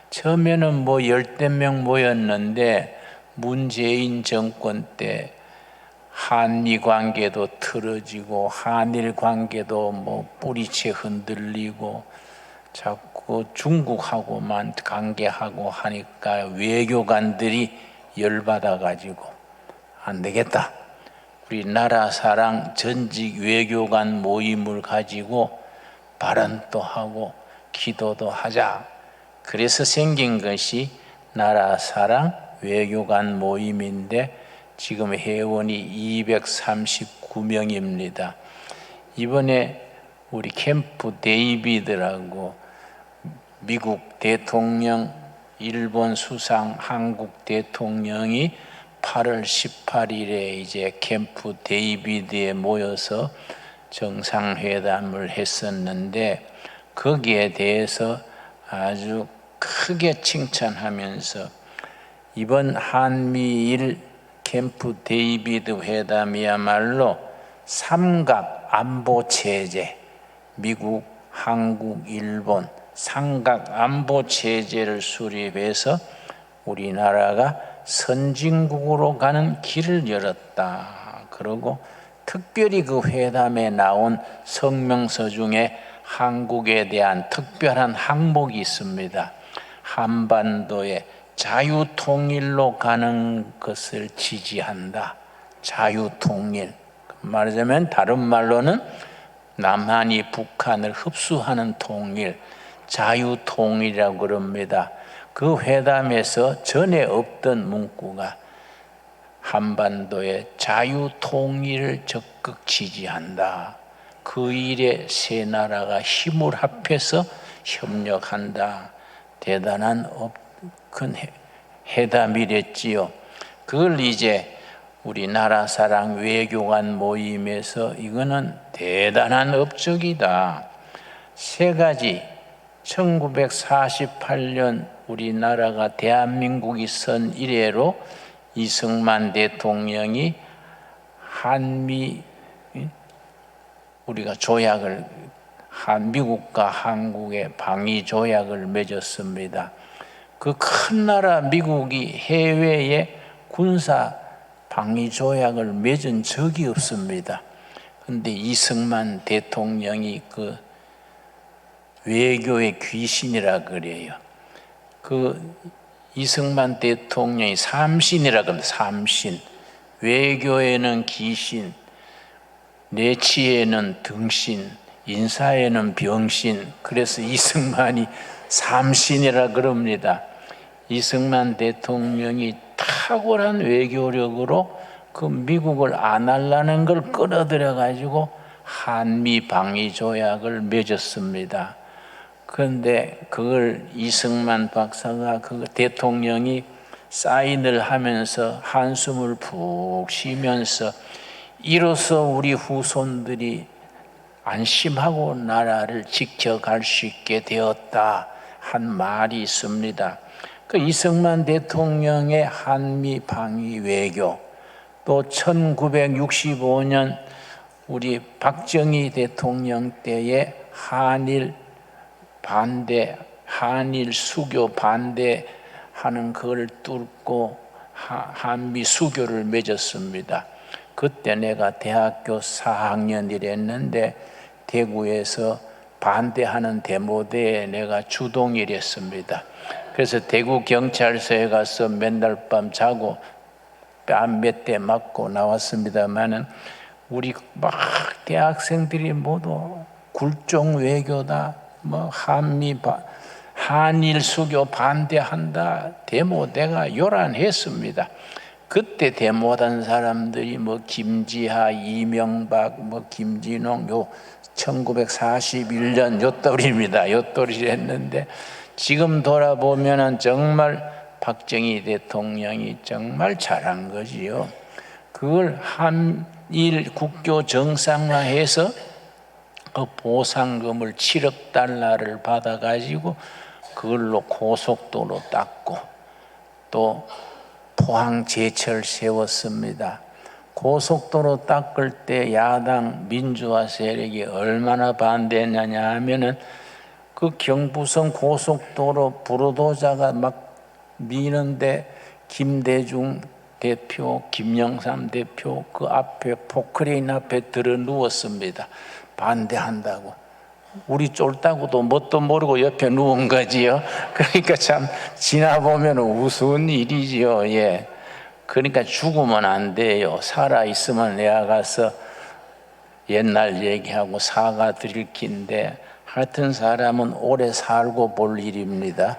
처음에는 10명 모였는데 문재인 정권 때 한미 관계도 틀어지고 한일 관계도 뿌리채 흔들리고 자꾸 그 중국하고만 관계하고 하니까 외교관들이 열받아 가지고 안 되겠다. 우리 나라 사랑 전직 외교관 모임을 가지고 발언도 하고 기도도 하자. 그래서 생긴 것이 나라 사랑 외교관 모임인데 지금 회원이 239명입니다. 이번에 우리 캠프 데이비드라고 미국 대통령, 일본 수상, 한국 대통령이 8월 18일에 이제 캠프 데이비드에 모여서 정상회담을 했었는데 거기에 대해서 아주 크게 칭찬하면서 이번 한미일 캠프 데이비드 회담이야말로 삼각 안보 체제, 미국, 한국, 일본 삼각 안보 체제를 수립해서 우리나라가 선진국으로 가는 길을 열었다. 그리고 특별히 그 회담에 나온 성명서 중에 한국에 대한 특별한 항목이 있습니다. 한반도의 자유통일로 가는 것을 지지한다. 자유통일. 말하자면 다른 말로는 남한이 북한을 흡수하는 통일, 자유통일이라고 그럽니다. 그 회담에서 전에 없던 문구가 한반도의 자유통일을 적극 지지한다. 그 일에 세 나라가 힘을 합해서 협력한다. 대단한 큰 회담이랬지요. 그걸 이제 우리 나라 사랑 외교관 모임에서 이거는 대단한 업적이다. 세 가지 1948년 우리나라가 대한민국이 선 이래로 이승만 대통령이 한미 우리가 조약을 미국과 한국의 방위 조약을 맺었습니다. 그 큰 나라 미국이 해외에 군사 방위 조약을 맺은 적이 없습니다. 그런데 이승만 대통령이 그 외교의 귀신이라 그래요. 그 이승만 대통령이 삼신이라 그럽니다. 삼신. 외교에는 귀신, 내치에는 등신, 인사에는 병신. 그래서 이승만이 삼신이라 그럽니다. 이승만 대통령이 탁월한 외교력으로 그 미국을 안 하려는 걸 끌어들여 가지고 한미 방위 조약을 맺었습니다. 그런데 그걸 이승만 박사가 그 대통령이 사인을 하면서 한숨을 푹 쉬면서 이로써 우리 후손들이 안심하고 나라를 지켜갈 수 있게 되었다 한 말이 있습니다. 그 이승만 대통령의 한미 방위 외교, 또 1965년 우리 박정희 대통령 때에 한일 수교 반대하는 그걸 뚫고 한미 수교를 맺었습니다. 그때 내가 대학교 4학년이랬는데 대구에서 반대하는 데모대에 내가 주동이랬습니다. 그래서 대구 경찰서에 가서 맨날 밤 자고 뺨 몇 대 맞고 나왔습니다만은 우리 막 대학생들이 모두 굴종 외교다, 뭐 한일 수교 반대한다 데모대가 요란했습니다. 그때 데모한 사람들이 뭐 김지하, 이명박, 뭐 김진홍 요 1941년 요떨입니다. 요떨이 했는데 지금 돌아보면은 정말 박정희 대통령이 정말 잘한 거지요. 그걸 한일 국교 정상화해서 그 보상금을 7억 달러를 받아가지고 그걸로 고속도로 닦고 또 포항 제철 세웠습니다. 고속도로 닦을 때 야당 민주화 세력이 얼마나 반대했느냐 하면은 그 경부선 고속도로 불도저가 막 미는데 김대중 대표, 김영삼 대표 그 앞에 포크레인 앞에 들어 누웠습니다. 반대한다고. 우리 쫄다고도 뭣도 모르고 옆에 누운 거지요. 그러니까 참 지나보면 우스운 일이지요. 예. 그러니까 죽으면 안 돼요. 살아 있으면 내가 가서 옛날 얘기하고 사과 드릴 긴데, 하여튼 사람은 오래 살고 볼 일입니다.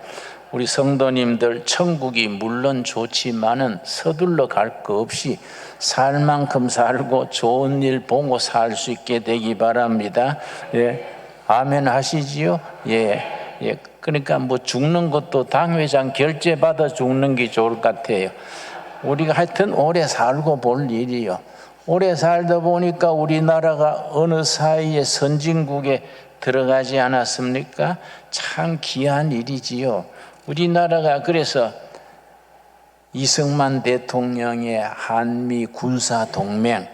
우리 성도님들, 천국이 물론 좋지만은 서둘러 갈 거 없이 살 만큼 살고 좋은 일 보고 살 수 있게 되기 바랍니다. 예. 아멘 하시지요? 예. 예. 그러니까 뭐 죽는 것도 당회장 결제 받아 죽는 게 좋을 것 같아요. 우리가 하여튼 오래 살고 볼 일이요. 오래 살다 보니까 우리나라가 어느 사이에 선진국에 들어가지 않았습니까? 참 귀한 일이지요. 우리나라가 그래서 이승만 대통령의 한미 군사 동맹,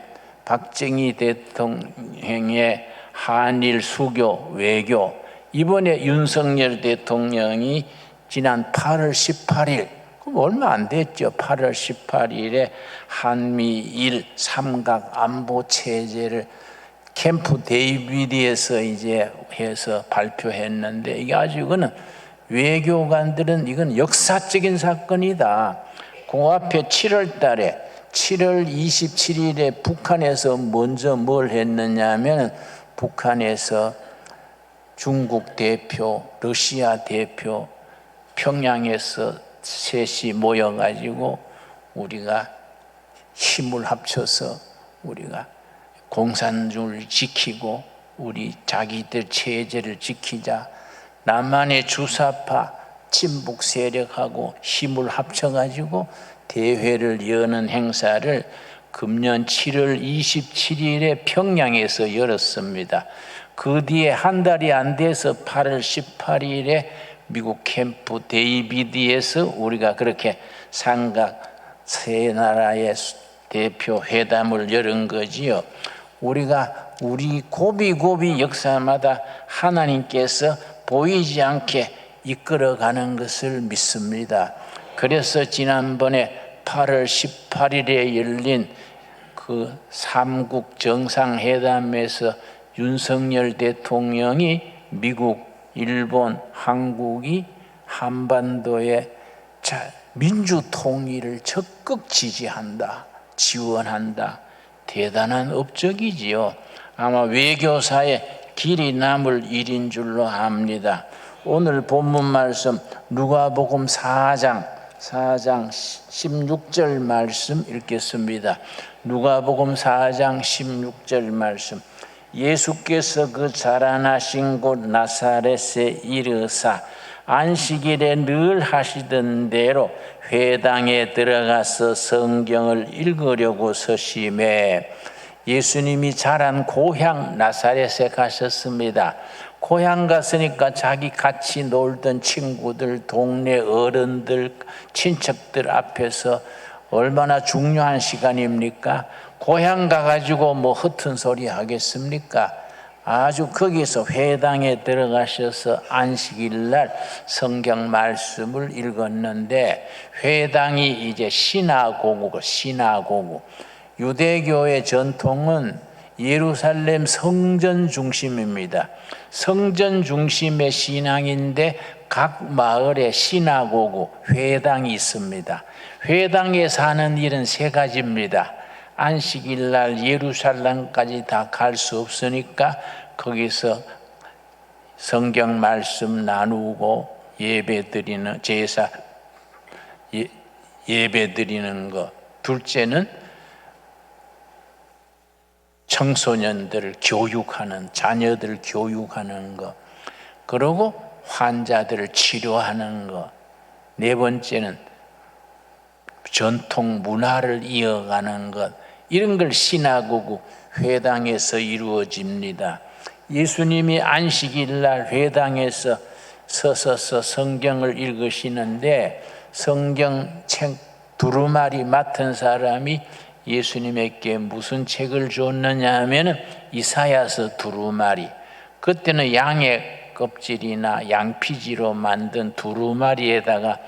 박정희 대통령의 한일 수교 외교, 이번에 윤석열 대통령이 지난 8월 18일, 그럼 얼마 안 됐죠. 8월 18일에 한미일 삼각 안보 체제를 캠프 데이비드에서 이제 해서 발표했는데, 이게 아주 이거는 외교관들은 이건 역사적인 사건이다. 그 앞에 7월 달에 7월 27일에 북한에서 먼저 뭘 했느냐 하면, 북한에서 중국 대표, 러시아 대표 평양에서 셋이 모여가지고 우리가 힘을 합쳐서 우리가 공산주의를 지키고 우리 자기들 체제를 지키자. 남한의 주사파 친북 세력하고 힘을 합쳐가지고 대회를 여는 행사를 금년 7월 27일에 평양에서 열었습니다. 그 뒤에 한 달이 안 돼서 8월 18일에 미국 캠프 데이비드에서 우리가 그렇게 삼각 세 나라의 대표 회담을 열은 거지요. 우리가 우리 고비고비 역사마다 하나님께서 보이지 않게 이끌어가는 것을 믿습니다. 그래서 지난번에 8월 18일에 열린 그 삼국 정상회담에서 윤석열 대통령이 미국, 일본, 한국이 한반도의 민주 통일을 적극 지지한다, 지원한다. 대단한 업적이지요. 아마 외교사에 길이 남을 일인 줄로 압니다. 오늘 본문 말씀 누가복음 4장 16절 말씀 읽겠습니다. 누가복음 4장 16절 말씀. 예수께서 그 자라나신 곳 나사렛에 이르사 안식일에 늘 하시던 대로 회당에 들어가서 성경을 읽으려고 서심해 예수님이 자란 고향 나사렛에 가셨습니다. 고향 갔으니까 자기 같이 놀던 친구들, 동네 어른들, 친척들 앞에서 얼마나 중요한 시간입니까? 고향 가가지고 뭐 허튼 소리 하겠습니까? 아주 거기서 회당에 들어가셔서 안식일날 성경 말씀을 읽었는데, 회당이 이제 시나고그, 유대교의 전통은 예루살렘 성전 중심입니다. 성전 중심의 신앙인데 각 마을에 시나고그, 회당이 있습니다. 회당에 사는 일은 세 가지입니다. 안식일날 예루살렘까지 다 갈 수 없으니까 거기서 성경 말씀 나누고 예배드리는 제사 예배드리는 것. 둘째는 청소년들을 교육하는, 자녀들 교육하는 것. 그리고 환자들을 치료하는 것. 네 번째는 전통 문화를 이어가는 것. 이런 걸 시나고그, 회당에서 이루어집니다. 예수님이 안식일날 회당에서 서서 성경을 읽으시는데, 성경책 두루마리 맡은 사람이 예수님에게 무슨 책을 줬느냐 하면 이사야서 두루마리. 그때는 양의 껍질이나 양피지로 만든 두루마리에다가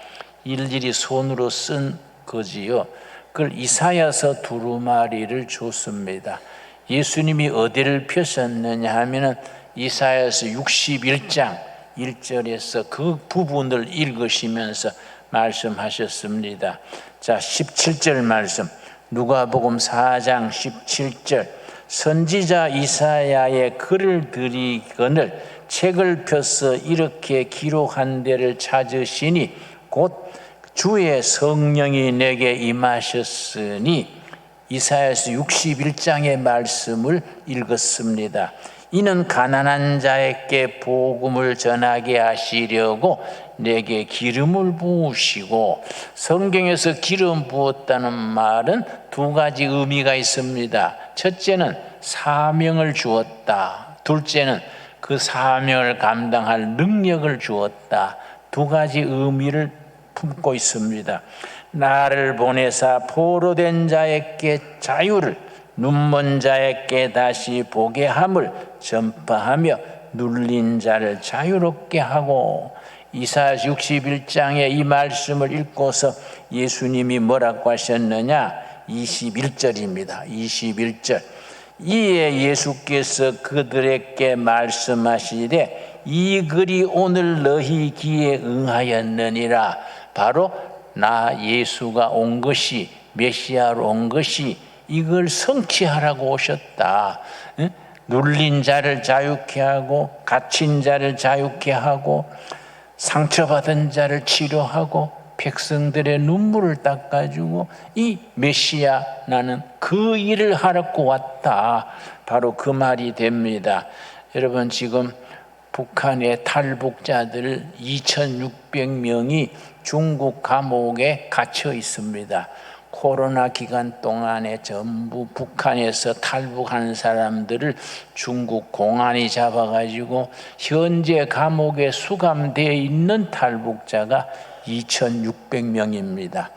일일이 손으로 쓴 거지요. 그걸 이사야서 두루마리를 줬습니다. 예수님이 어디를 펴셨느냐 하면은 이사야서 61장 1절에서 그 부분을 읽으시면서 말씀하셨습니다. 자, 17절 말씀, 누가복음 4장 17절, 선지자 이사야의 글을 드리거늘 책을 펴서 이렇게 기록한 데를 찾으시니 곧 주의 성령이 내게 임하셨으니, 이사야서 61장의 말씀을 읽었습니다. 이는 가난한 자에게 복음을 전하게 하시려고 내게 기름을 부으시고, 성경에서 기름 부었다는 말은 두 가지 의미가 있습니다. 첫째는 사명을 주었다. 둘째는 그 사명을 감당할 능력을 주었다. 두 가지 의미를 품고 있습니다. 나를 보내사 포로된 자에게 자유를, 눈먼 자에게 다시 보게 함을 전파하며 눌린 자를 자유롭게 하고, 이사야 61장의 이 말씀을 읽고서 예수님이 뭐라고 하셨느냐? 21절입니다. 21절. 이에 예수께서 그들에게 말씀하시되 이 글이 오늘 너희 귀에 응하였느니라. 바로 나 예수가 온 것이, 메시아로 온 것이 이걸 성취하라고 오셨다. 눌린 자를 자유케 하고, 갇힌 자를 자유케 하고, 상처받은 자를 치료하고, 백성들의 눈물을 닦아주고, 이 메시아 나는 그 일을 하라고 왔다. 바로 그 말이 됩니다. 여러분, 지금 북한의 탈북자들 2,600명이 중국 감옥에 갇혀 있습니다. 코로나 기간 동안에 전부 북한에서 탈북한 사람들을 중국 공안이 잡아가지고 현재 감옥에 수감되어 있는 탈북자가 2,600명입니다.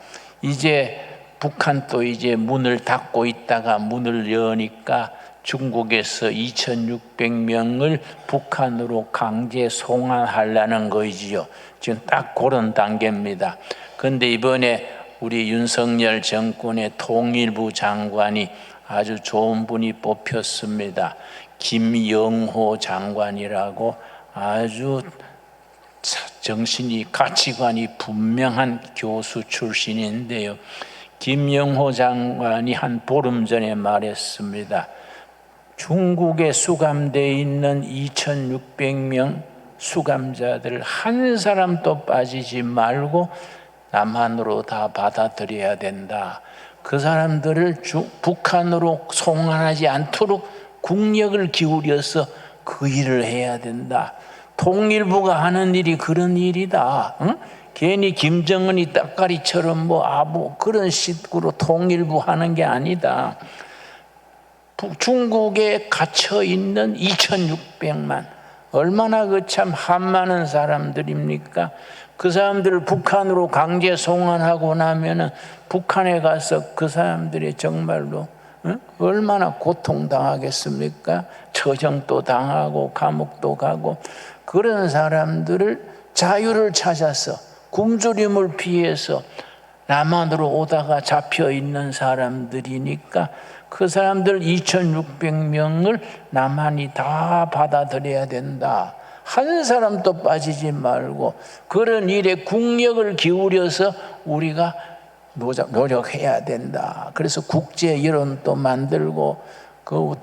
이제 북한도 이제 문을 닫고 있다가 문을 여니까 중국에서 2,600명을 북한으로 강제 송환하려는 거지요. 지금 딱 그런 단계입니다. 그런데 이번에 우리 윤석열 정권의 통일부 장관이 아주 좋은 분이 뽑혔습니다. 김영호 장관이라고 아주 정신이, 가치관이 분명한 교수 출신인데요. 김영호 장관이 한 보름 전에 말했습니다. 중국에 수감되어 있는 2,600명 수감자들 한 사람도 빠지지 말고 남한으로 다 받아들여야 된다. 그 사람들을 북한으로 송환하지 않도록 국력을 기울여서 그 일을 해야 된다. 통일부가 하는 일이 그런 일이다. 응? 괜히 김정은이 따까리처럼 그런 식으로 통일부 하는 게 아니다. 중국에 갇혀 있는 2,600만, 얼마나 그 참 한많은 사람들입니까? 그 사람들을 북한으로 강제 송환하고 나면은 북한에 가서 그 사람들이 정말로 얼마나 고통당하겠습니까? 처형도 당하고 감옥도 가고. 그런 사람들을 자유를 찾아서 굶주림을 피해서 남한으로 오다가 잡혀 있는 사람들이니까 그 사람들 2,600명을 남한이 다 받아들여야 된다. 한 사람도 빠지지 말고 그런 일에 국력을 기울여서 우리가 노력해야 된다. 그래서 국제 여론도 만들고,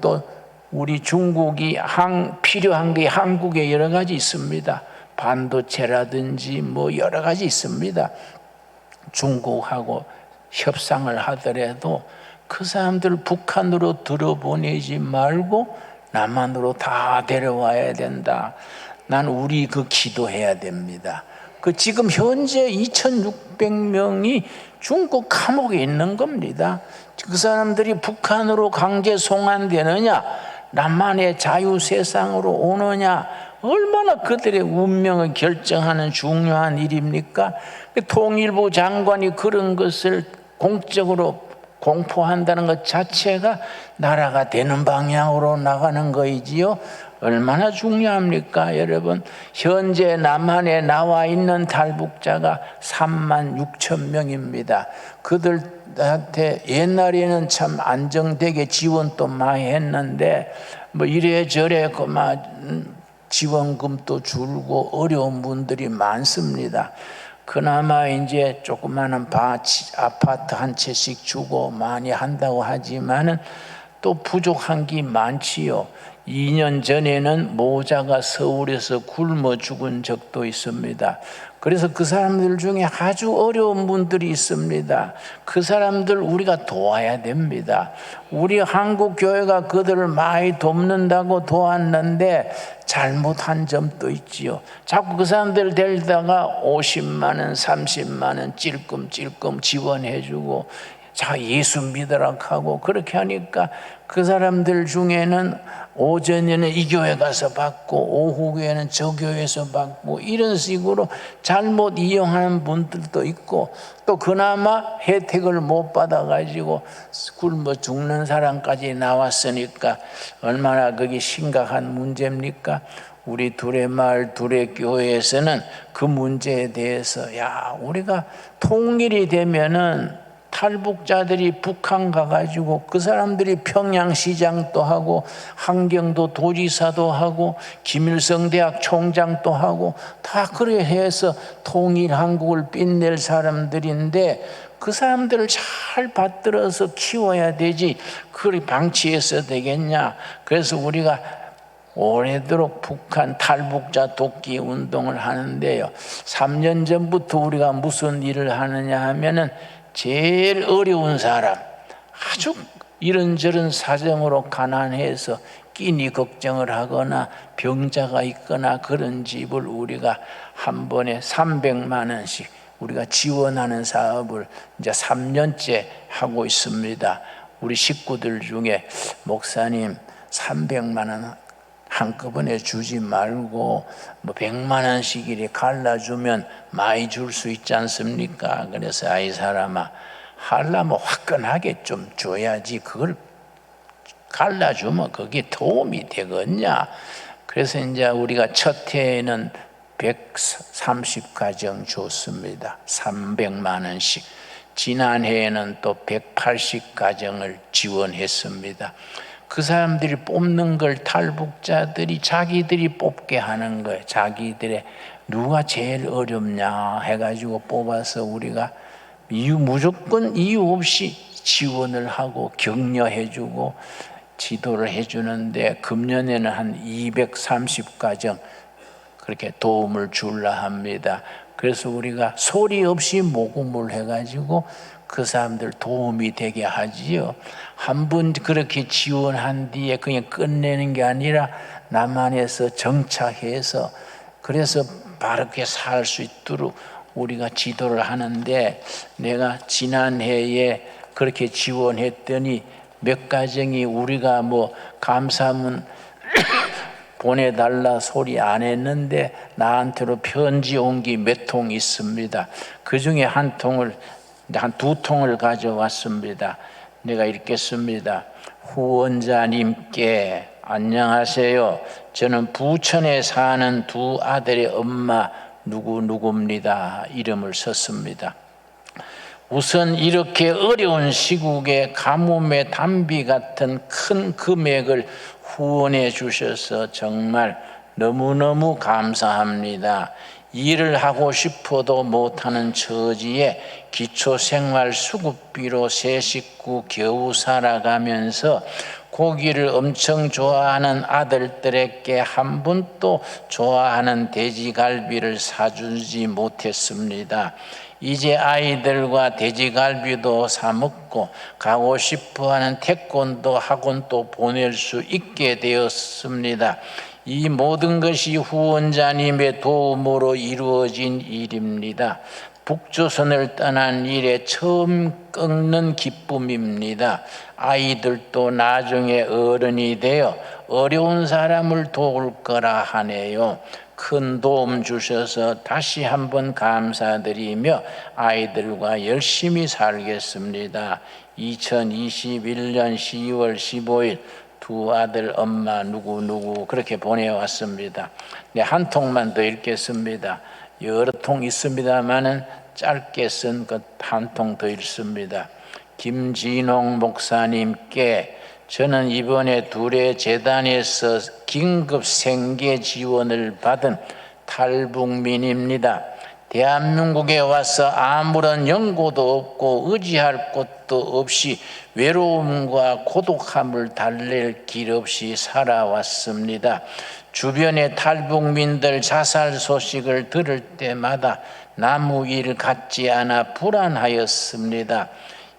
또 우리 중국이 필요한 게 한국에 여러 가지 있습니다. 반도체라든지 여러 가지 있습니다. 중국하고 협상을 하더라도 그 사람들 북한으로 들어보내지 말고 남한으로 다 데려와야 된다. 난 우리 기도해야 됩니다. 지금 현재 2,600명이 중국 감옥에 있는 겁니다. 그 사람들이 북한으로 강제 송환되느냐, 남한의 자유 세상으로 오느냐, 얼마나 그들의 운명을 결정하는 중요한 일입니까? 통일부 장관이 그런 것을 공적으로 공포한다는 것 자체가 나라가 되는 방향으로 나가는 거이지요. 얼마나 중요합니까? 여러분, 현재 남한에 나와 있는 탈북자가 3만 6천 명입니다. 그들한테 옛날에는 참 안정되게 지원도 많이 했는데 뭐 이래저래 그만 지원금도 줄고 어려운 분들이 많습니다. 그나마 이제 조그마한 아파트 한 채씩 주고 많이 한다고 하지만은 또 부족한 게 많지요. 2년 전에는 모자가 서울에서 굶어 죽은 적도 있습니다. 그래서 그 사람들 중에 아주 어려운 분들이 있습니다. 그 사람들 우리가 도와야 됩니다. 우리 한국 교회가 그들을 많이 돕는다고 도왔는데 잘못한 점도 있지요. 자꾸 그 사람들 데리다가 50만 원, 30만 원 찔끔찔끔 지원해주고 자 예수 믿으라 하고 그렇게 하니까 그 사람들 중에는 오전에는 이 교회 가서 받고 오후에는 저 교회에서 받고 이런 식으로 잘못 이용하는 분들도 있고 또 그나마 혜택을 못 받아가지고 굶어 죽는 사람까지 나왔으니까 얼마나 그게 심각한 문제입니까? 우리 두레마을 두레교회에서는 그 문제에 대해서 우리가 통일이 되면은 탈북자들이 북한 가가지고 그 사람들이 평양시장도 하고 한경도 도지사도 하고 김일성 대학 총장도 하고 다 그래 해서 통일 한국을 빛낼 사람들인데 그 사람들을 잘 받들어서 키워야 되지 그리 방치해서 되겠냐. 그래서 우리가 오래도록 북한 탈북자 돕기 운동을 하는데요. 3년 전부터 우리가 무슨 일을 하느냐 하면은 제일 어려운 사람, 아주 이런저런 사정으로 가난해서 끼니 걱정을 하거나 병자가 있거나 그런 집을 우리가 한 번에 300만 원씩 우리가 지원하는 사업을 이제 3년째 하고 있습니다. 우리 식구들 중에 목사님 300만 원 한꺼번에 주지 말고 뭐 100만 원씩 이렇게 갈라주면 많이 줄 수 있지 않습니까? 그래서 아이 사람아 하려면 화끈하게 좀 줘야지 그걸 갈라주면 그게 도움이 되겠냐? 그래서 이제 우리가 첫 해에는 130가정 줬습니다. 300만 원씩. 지난해에는 또 180가정을 지원했습니다. 그 사람들이 뽑는 걸 탈북자들이 자기들이 뽑게 하는 거예요. 자기들의 누가 제일 어렵냐 해가지고 뽑아서 우리가 무조건 이유 없이 지원을 하고 격려해주고 지도를 해주는데 금년에는 한 230가정 그렇게 도움을 줄라 합니다. 그래서 우리가 소리 없이 모금을 해가지고 그 사람들 도움이 되게 하지요. 한 번 그렇게 지원한 뒤에 그냥 끝내는 게 아니라 남한에서 정착해서 그래서 바르게 살 수 있도록 우리가 지도를 하는데 내가 지난해에 그렇게 지원했더니 몇 가정이 우리가 뭐 감사문 보내달라 소리 안 했는데 나한테로 편지 온 게 몇 통 있습니다. 그 중에 한 두 통을 가져왔습니다. 내가 읽겠습니다. 후원자님께 안녕하세요. 저는 부천에 사는 두 아들의 엄마 누구입니다. 이름을 썼습니다. 우선 이렇게 어려운 시국에 가뭄의 단비 같은 큰 금액을 후원해 주셔서 정말 너무너무 감사합니다. 일을 하고 싶어도 못하는 처지에 기초생활수급비로 세 식구 겨우 살아가면서 고기를 엄청 좋아하는 아들들에게 한 번도 좋아하는 돼지갈비를 사주지 못했습니다. 이제 아이들과 돼지갈비도 사 먹고 가고 싶어하는 태권도 학원도 보낼 수 있게 되었습니다. 이 모든 것이 후원자님의 도움으로 이루어진 일입니다. 북조선을 떠난 일에 처음 꺾는 기쁨입니다. 아이들도 나중에 어른이 되어 어려운 사람을 도울 거라 하네요. 큰 도움 주셔서 다시 한번 감사드리며 아이들과 열심히 살겠습니다. 2021년 12월 15일 두 아들 엄마 누구 그렇게 보내왔습니다. 네, 한 통만 더 읽겠습니다. 여러 통 있습니다만은 짧게 쓴 것 한 통 더 읽습니다. 김진홍 목사님께 저는 이번에 둘의 재단에서 긴급 생계 지원을 받은 탈북민입니다. 대한민국에 와서 아무런 연고도 없고 의지할 곳도 없이 외로움과 고독함을 달랠 길 없이 살아왔습니다. 주변의 탈북민들 자살 소식을 들을 때마다 나무 일 같지 않아 불안하였습니다.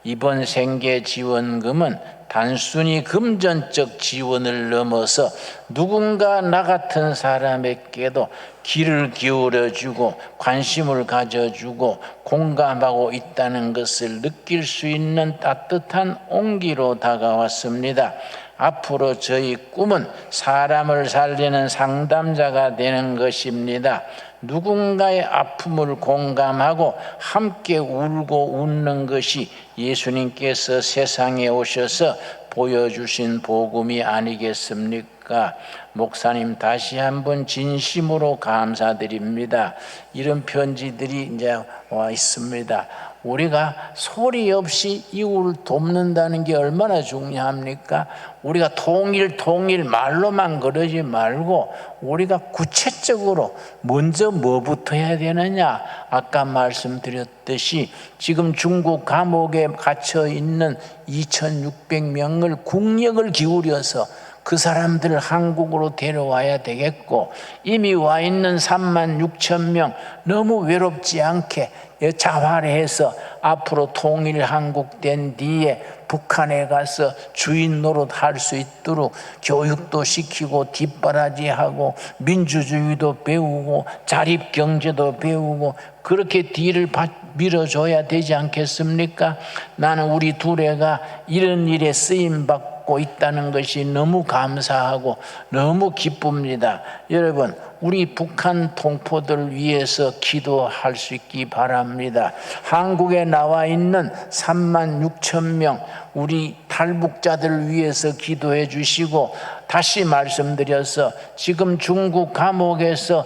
이번 생계지원금은 단순히 금전적 지원을 넘어서 누군가 나 같은 사람에게도 귀를 기울여주고 관심을 가져주고 공감하고 있다는 것을 느낄 수 있는 따뜻한 온기로 다가왔습니다. 앞으로 저희 꿈은 사람을 살리는 상담자가 되는 것입니다. 누군가의 아픔을 공감하고 함께 울고 웃는 것이 예수님께서 세상에 오셔서 보여주신 복음이 아니겠습니까? 목사님 다시 한번 진심으로 감사드립니다. 이런 편지들이 이제 와 있습니다. 우리가 소리 없이 이웃을 돕는다는 게 얼마나 중요합니까? 우리가 통일 말로만 그러지 말고 우리가 구체적으로 먼저 뭐부터 해야 되느냐? 아까 말씀드렸듯이 지금 중국 감옥에 갇혀 있는 2,600명을 국력을 기울여서 그 사람들을 한국으로 데려와야 되겠고, 이미 와 있는 36,000명 너무 외롭지 않게 자활해서 앞으로 통일 한국된 뒤에 북한에 가서 주인 노릇할 수 있도록 교육도 시키고 뒷바라지하고 민주주의도 배우고 자립경제도 배우고 그렇게 뒤를 밀어줘야 되지 않겠습니까? 나는 우리 둘애가 이런 일에 쓰임받고 있다는 것이 너무 감사하고 너무 기쁩니다. 여러분, 우리 북한 동포들 위해서 기도할 수 있기 바랍니다. 한국에 나와 있는 36,000명 우리 탈북자들 위해서 기도해 주시고, 다시 말씀드려서 지금 중국 감옥에서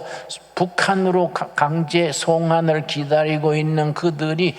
북한으로 강제 송환을 기다리고 있는 그들이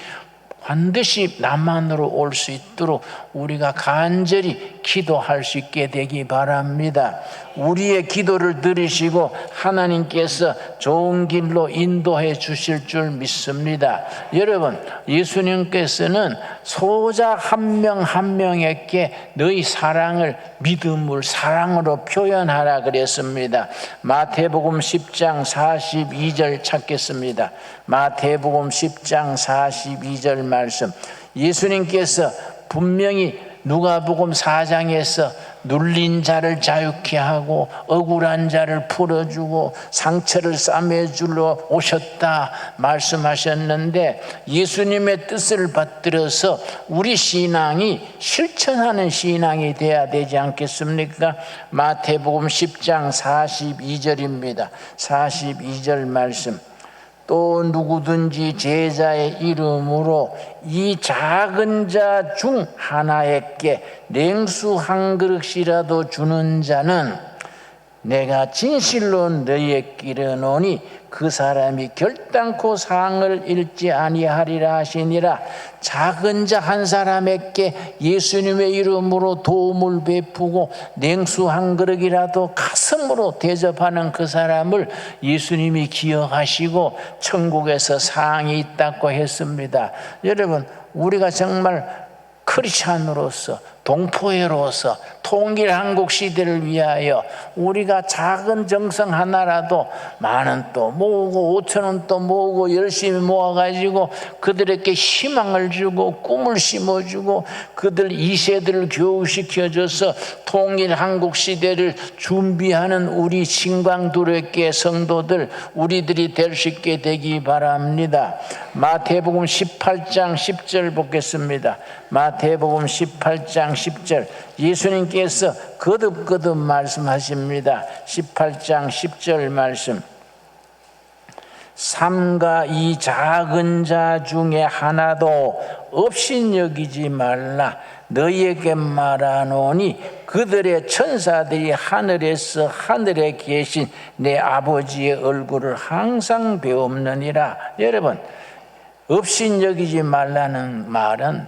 반드시 남한으로 올 수 있도록 우리가 간절히 기도할 수 있게 되기 바랍니다. 우리의 기도를 들으시고 하나님께서 좋은 길로 인도해 주실 줄 믿습니다. 여러분, 예수님께서는 소자 한 명 한 명에게 너희 사랑을 믿음을 사랑으로 표현하라 그랬습니다. 마태복음 10장 42절 찾겠습니다. 마태복음 10장 42절 말씀, 예수님께서 분명히 누가복음 4장에서 눌린 자를 자유케 하고 억울한 자를 풀어주고 상처를 싸매주러 오셨다 말씀하셨는데, 예수님의 뜻을 받들어서 우리 신앙이 실천하는 신앙이 돼야 되지 않겠습니까? 마태복음 10장 42절입니다. 42절 말씀, 또 누구든지 제자의 이름으로 이 작은 자 중 하나에게 냉수 한 그릇이라도 주는 자는 내가 진실로 너희에게 이르노니 그 사람이 결단코 상을 잃지 아니하리라 하시니라. 작은 자 한 사람에게 예수님의 이름으로 도움을 베푸고 냉수 한 그릇이라도 가슴으로 대접하는 그 사람을 예수님이 기억하시고 천국에서 상이 있다고 했습니다. 여러분, 우리가 정말 크리스찬으로서 동포회로서 통일 한국 시대를 위하여 우리가 작은 정성 하나라도 10,000원 또 모으고 5,000원 또 모으고 열심히 모아가지고 그들에게 희망을 주고 꿈을 심어주고 그들 2세들을 교육시켜줘서 통일 한국 시대를 준비하는 우리 신광두렵게 성도들 우리들이 될 수 있게 되기 바랍니다. 마태복음 18장 10절 보겠습니다. 마태복음 18장 10절, 예수님께서 거듭거듭 말씀하십니다. 18장 10절 말씀, 삼가 이 작은 자 중에 하나도 없인 여기지 말라. 너희에게 말하노니 그들의 천사들이 하늘에 계신 내 아버지의 얼굴을 항상 배움느니라. 여러분, 없인 여기지 말라는 말은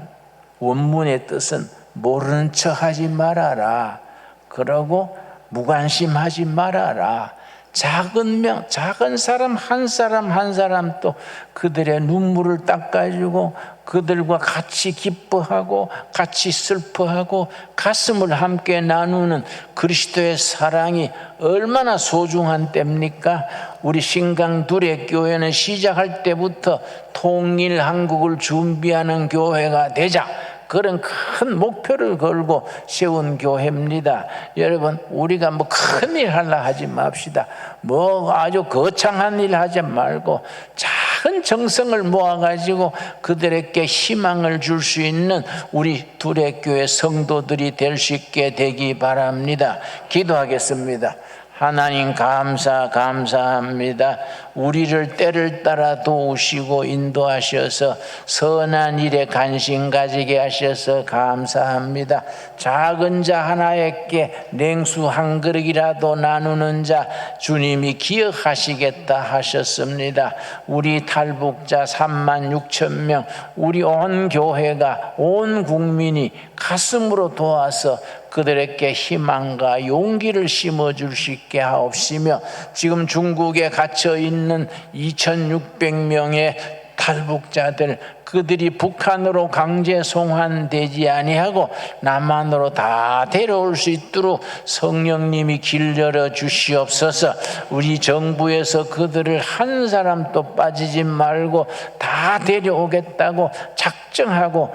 원문의 뜻은 모르는 척하지 말아라. 그러고 무관심하지 말아라. 작은 사람 한 사람 또 그들의 눈물을 닦아주고 그들과 같이 기뻐하고 같이 슬퍼하고 가슴을 함께 나누는 그리스도의 사랑이 얼마나 소중한 때입니까? 우리 신강 두레교회는 시작할 때부터 통일 한국을 준비하는 교회가 되자, 그런 큰 목표를 걸고 세운 교회입니다. 여러분, 우리가 뭐 큰일 하려 하지 맙시다. 뭐 아주 거창한 일 하지 말고 작은 정성을 모아가지고 그들에게 희망을 줄 수 있는 우리 두레교회 성도들이 될 수 있게 되기 바랍니다. 기도하겠습니다. 하나님 감사합니다. 우리를 때를 따라 도우시고 인도하셔서 선한 일에 관심 가지게 하셔서 감사합니다. 작은 자 하나에게 냉수 한 그릇이라도 나누는 자 주님이 기억하시겠다 하셨습니다. 우리 탈북자 36,000명, 우리 온 교회가, 온 국민이 가슴으로 도와서 그들에게 희망과 용기를 심어줄 수 있게 하옵시며, 지금 중국에 갇혀있는 2,600명의 탈북자들, 그들이 북한으로 강제 송환되지 아니하고 남한으로 다 데려올 수 있도록 성령님이 길 열어 주시옵소서. 우리 정부에서 그들을 한 사람도 빠지지 말고 다 데려오겠다고 작정하고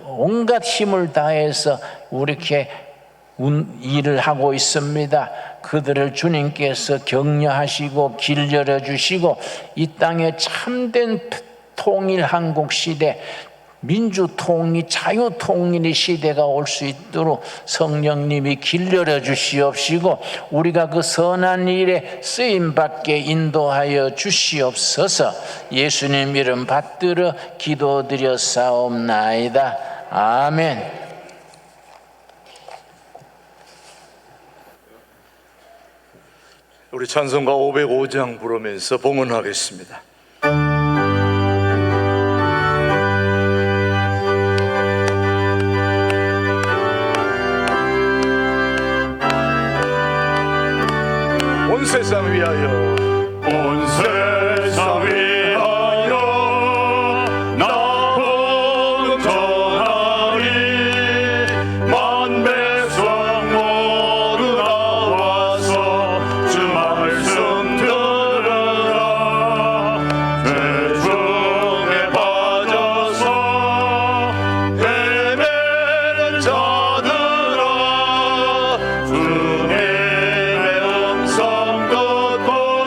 온갖 힘을 다해서 이렇게 일을 하고 있습니다. 그들을 주님께서 격려하시고 길 열어주시고 이 땅에 참된 통일 한국 시대, 민주통일, 자유통일의 시대가 올 수 있도록 성령님이 길 열어주시옵시고 우리가 그 선한 일에 쓰임받게 인도하여 주시옵소서. 예수님 이름 받들어 기도드렸사옵나이다. 아멘. 우리 찬송가 505장 부르면서 봉헌하겠습니다. 온 세상 위하여, 온 세상 위하여 나 복음 전하리. 만백성 모두 나와서 주 말씀 들으라. 죄중에 빠져서 헤매는 자들아, 주님의 음성 듣고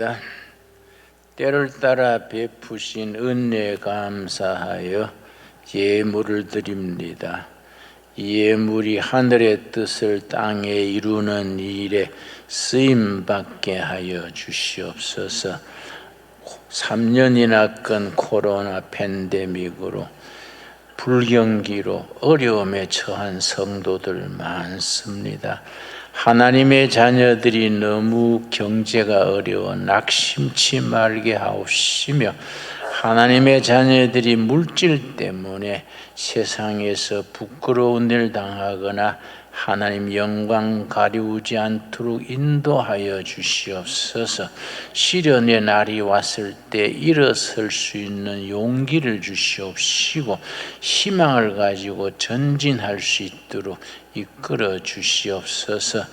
기도합니다. 때를 따라 베푸신 은혜 감사하여 예물을 드립니다. 이 예물이 하늘의 뜻을 땅에 이루는 일에 쓰임받게 하여 주시옵소서. 3년이나 끈 코로나 팬데믹으로 불경기로 어려움에 처한 성도들 많습니다. 하나님의 자녀들이 너무 경제가 어려워 낙심치 말게 하옵시며, 하나님의 자녀들이 물질 때문에 세상에서 부끄러운 일 당하거나 하나님 영광 가리우지 않도록 인도하여 주시옵소서. 시련의 날이 왔을 때 일어설 수 있는 용기를 주시옵시고 희망을 가지고 전진할 수 있도록 이끌어 주시옵소서.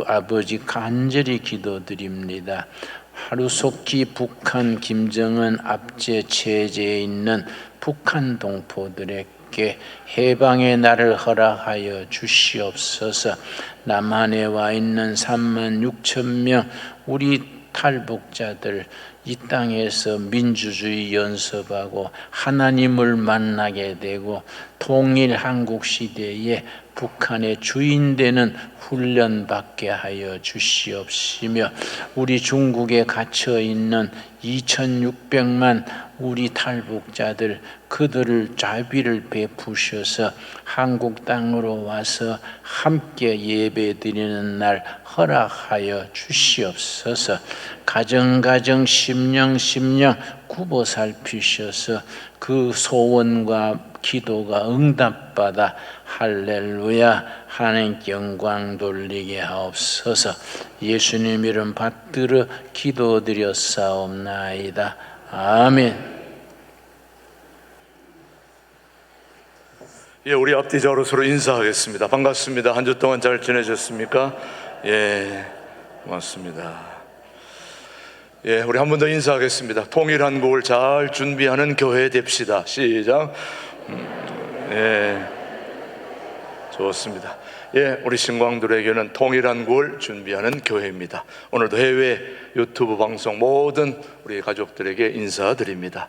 아버지 간절히 기도드립니다. 하루속히 북한 김정은 압제 체제에 있는 북한 동포들에게 해방의 날을 허락하여 주시옵소서. 남한에 와 있는 3만 6천 명 우리 탈북자들 이 땅에서 민주주의 연습하고 하나님을 만나게 되고 통일 한국 시대에 북한의 주인 되는 훈련 받게 하여 주시옵시며, 우리 중국에 갇혀 있는 2,600만 우리 탈북자들 그들을 자비를 베푸셔서 한국 땅으로 와서 함께 예배드리는 날 허락하여 주시옵소서. 가정 심령 굽어 살피셔서 그 소원과 기도가 응답받아 할렐루야 하나님께 영광 돌리게 하옵소서. 예수님 이름 받들어 기도드렸사옵나이다. 아멘. 예, 우리 앞뒤자로 서로 인사하겠습니다. 반갑습니다. 한 주 동안 잘 지내셨습니까? 예, 고맙습니다. 예, 우리 한 번 더 인사하겠습니다. 통일한국을 잘 준비하는 교회 됩시다. 시작. 예, 좋습니다. 예, 우리 신광들에게는 통일한국을 준비하는 교회입니다. 오늘도 해외 유튜브 방송 모든 우리 가족들에게 인사드립니다.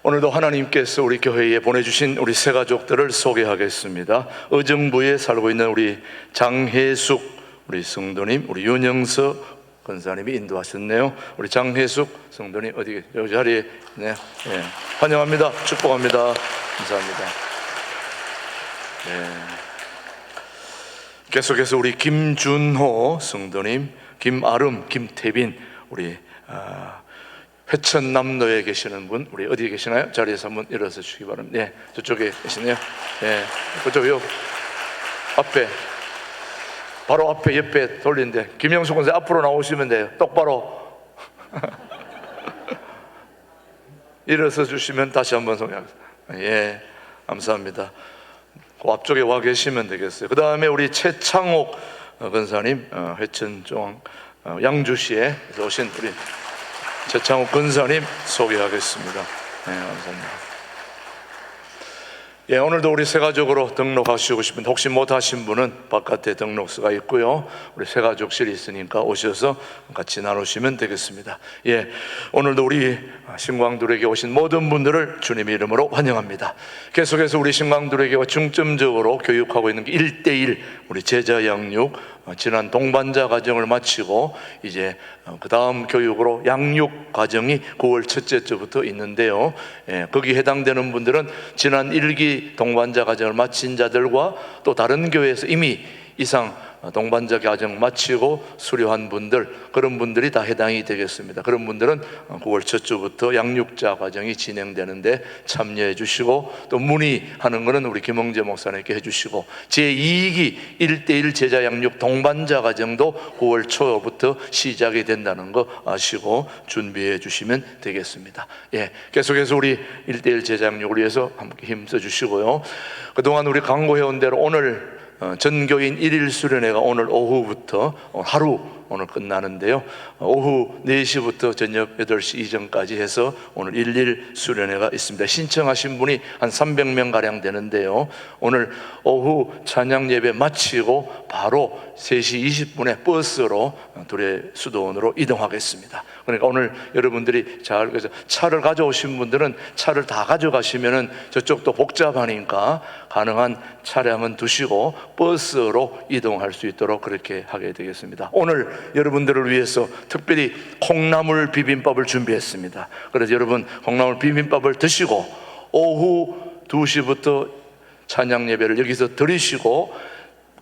오늘도 하나님께서 우리 교회에 보내주신 우리 새 가족들을 소개하겠습니다. 의정부에 살고 있는 우리 장혜숙 우리 성도님, 우리 윤영서 권사님이 인도하셨네요. 우리 장혜숙 성도님 어디 여기 자리에 네, 예, 환영합니다. 축복합니다. 감사합니다. 네. 계속해서 우리 김준호 성도님, 김아름, 김태빈 우리 회천남로에 계시는 분, 우리 어디에 계시나요? 자리에서 한번 일어서 주시기 바랍니다. 네, 저쪽에 계시네요. 네, 그쪽요 앞에, 바로 앞에 옆에 돌린데 김영수 권사 앞으로 나오시면 돼요. 똑바로 일어서 주시면 다시 한번 소개하겠습니다. 예, 감사합니다. 그 앞쪽에 와 계시면 되겠어요. 그 다음에 우리 최창옥 권사님, 회천중 양주시에 오신 우리 최창욱 권사님 소개하겠습니다. 네, 감사합니다. 예, 오늘도 우리 새가족으로 등록하시고 싶은 혹시 못하신 분은 바깥에 등록서가 있고요. 우리 새가족실이 있으니까 오셔서 같이 나누시면 되겠습니다. 예, 오늘도 우리 신광들에게 오신 모든 분들을 주님의 이름으로 환영합니다. 계속해서 우리 신광들에게 중점적으로 교육하고 있는 게 1:1 우리 제자 양육, 지난 동반자 과정을 마치고 이제 그 다음 교육으로 양육 과정이 9월 첫째 주부터 있는데요. 예, 거기 해당되는 분들은 지난 1기 동반자 과정을 마친 자들과 또 다른 교회에서 이미 이상 동반자 과정 마치고 수료한 분들, 그런 분들이 다 해당이 되겠습니다. 그런 분들은 9월 첫 주부터 양육자 과정이 진행되는데 참여해 주시고, 또 문의하는 것은 우리 김홍재 목사님께 해주시고, 제2기 1:1 제자 양육 동반자 과정도 9월 초부터 시작이 된다는 거 아시고 준비해 주시면 되겠습니다. 예, 계속해서 우리 1:1 제자 양육을 위해서 함께 힘써 주시고요. 그동안 우리 강구해온 대로 오늘 전교인 1일 수련회가 오늘 오후부터 하루 오늘 끝나는데요. 오후 4시부터 저녁 8시 이전까지 해서 오늘 1일 수련회가 있습니다. 신청하신 분이 한 300명 가량 되는데요. 오늘 오후 찬양 예배 마치고 바로 3시 20분에 버스로 두레 수도원으로 이동하겠습니다. 그러니까 오늘 여러분들이 잘 그래서 차를 가져오신 분들은 차를 다 가져가시면은 저쪽도 복잡하니까 가능한 차량은 두시고 버스로 이동할 수 있도록 그렇게 하게 되겠습니다. 오늘 여러분들을 위해서 특별히 콩나물 비빔밥을 준비했습니다. 그래서 여러분 콩나물 비빔밥을 드시고 오후 2시부터 찬양 예배를 여기서 드리시고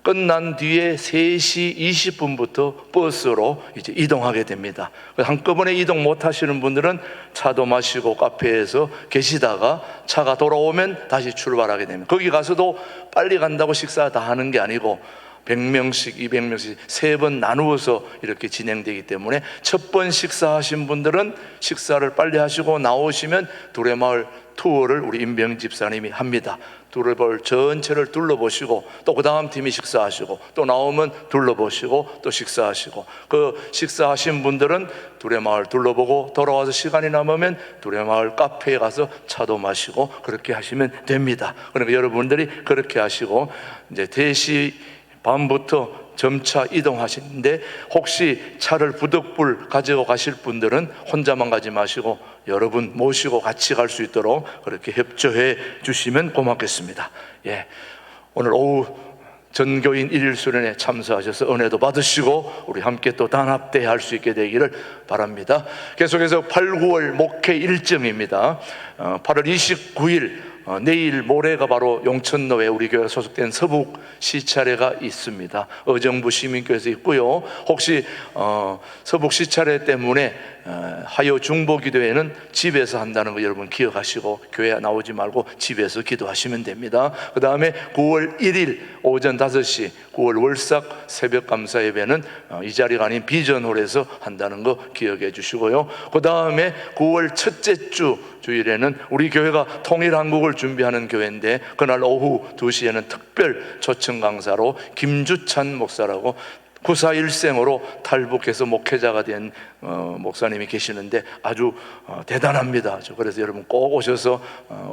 끝난 뒤에 3시 20분부터 버스로 이제 이동하게 됩니다. 한꺼번에 이동 못 하시는 분들은 차도 마시고 카페에서 계시다가 차가 돌아오면 다시 출발하게 됩니다. 거기 가서도 빨리 간다고 식사 다 하는 게 아니고 100명씩 200명씩 3번 나누어서 이렇게 진행되기 때문에 첫 번 식사하신 분들은 식사를 빨리 하시고 나오시면 두레마을 투어를 우리 임병 집사님이 합니다. 두레마을 전체를 둘러보시고 또 그 다음 팀이 식사하시고 또 나오면 둘러보시고 또 식사하시고, 그 식사하신 분들은 두레마을 둘러보고 돌아와서 시간이 남으면 두레마을 카페에 가서 차도 마시고 그렇게 하시면 됩니다. 그러니까 여러분들이 그렇게 하시고 이제 4시 밤부터 점차 이동하시는데 혹시 차를 부득불 가지고 가실 분들은 혼자만 가지 마시고 여러분 모시고 같이 갈 수 있도록 그렇게 협조해 주시면 고맙겠습니다. 예, 오늘 오후 전교인 1일 수련회 참석하셔서 은혜도 받으시고 우리 함께 또 단합대회 할 수 있게 되기를 바랍니다. 계속해서 8, 9월 목회 일정입니다. 8월 29일 내일 모레가 바로 용천로에 우리 교회 소속된 서북 시차례가 있습니다. 의정부 시민교회에서 있고요. 혹시 서북 시차례 때문에 하여 중보기도회는 집에서 한다는 거 여러분 기억하시고 교회 나오지 말고 집에서 기도하시면 됩니다. 그 다음에 9월 1일 오전 5시 9월 월삭 새벽 감사 예배는 이 자리가 아닌 비전홀에서 한다는 거 기억해 주시고요. 그 다음에 9월 첫째 주 주일에는 우리 교회가 통일한국을 준비하는 교회인데 그날 오후 2시에는 특별 초청 강사로 김주찬 목사라고 941생으로 탈북해서 목회자가 된 목사님이 계시는데 아주 대단합니다. 그래서 여러분 꼭 오셔서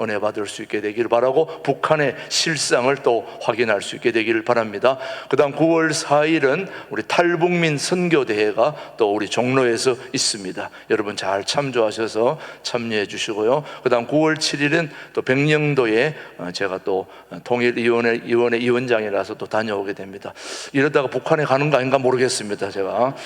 은혜 받을 수 있게 되기를 바라고 북한의 실상을 또 확인할 수 있게 되기를 바랍니다. 그 다음 9월 4일은 우리 탈북민 선교대회가 또 우리 종로에서 있습니다. 여러분 잘 참조하셔서 참여해 주시고요. 그 다음 9월 7일은 또 백령도에 제가 또 통일위원회 위원장이라서 또 다녀오게 됩니다. 이러다가 북한에 가는 거 아닌가 모르겠습니다. 제가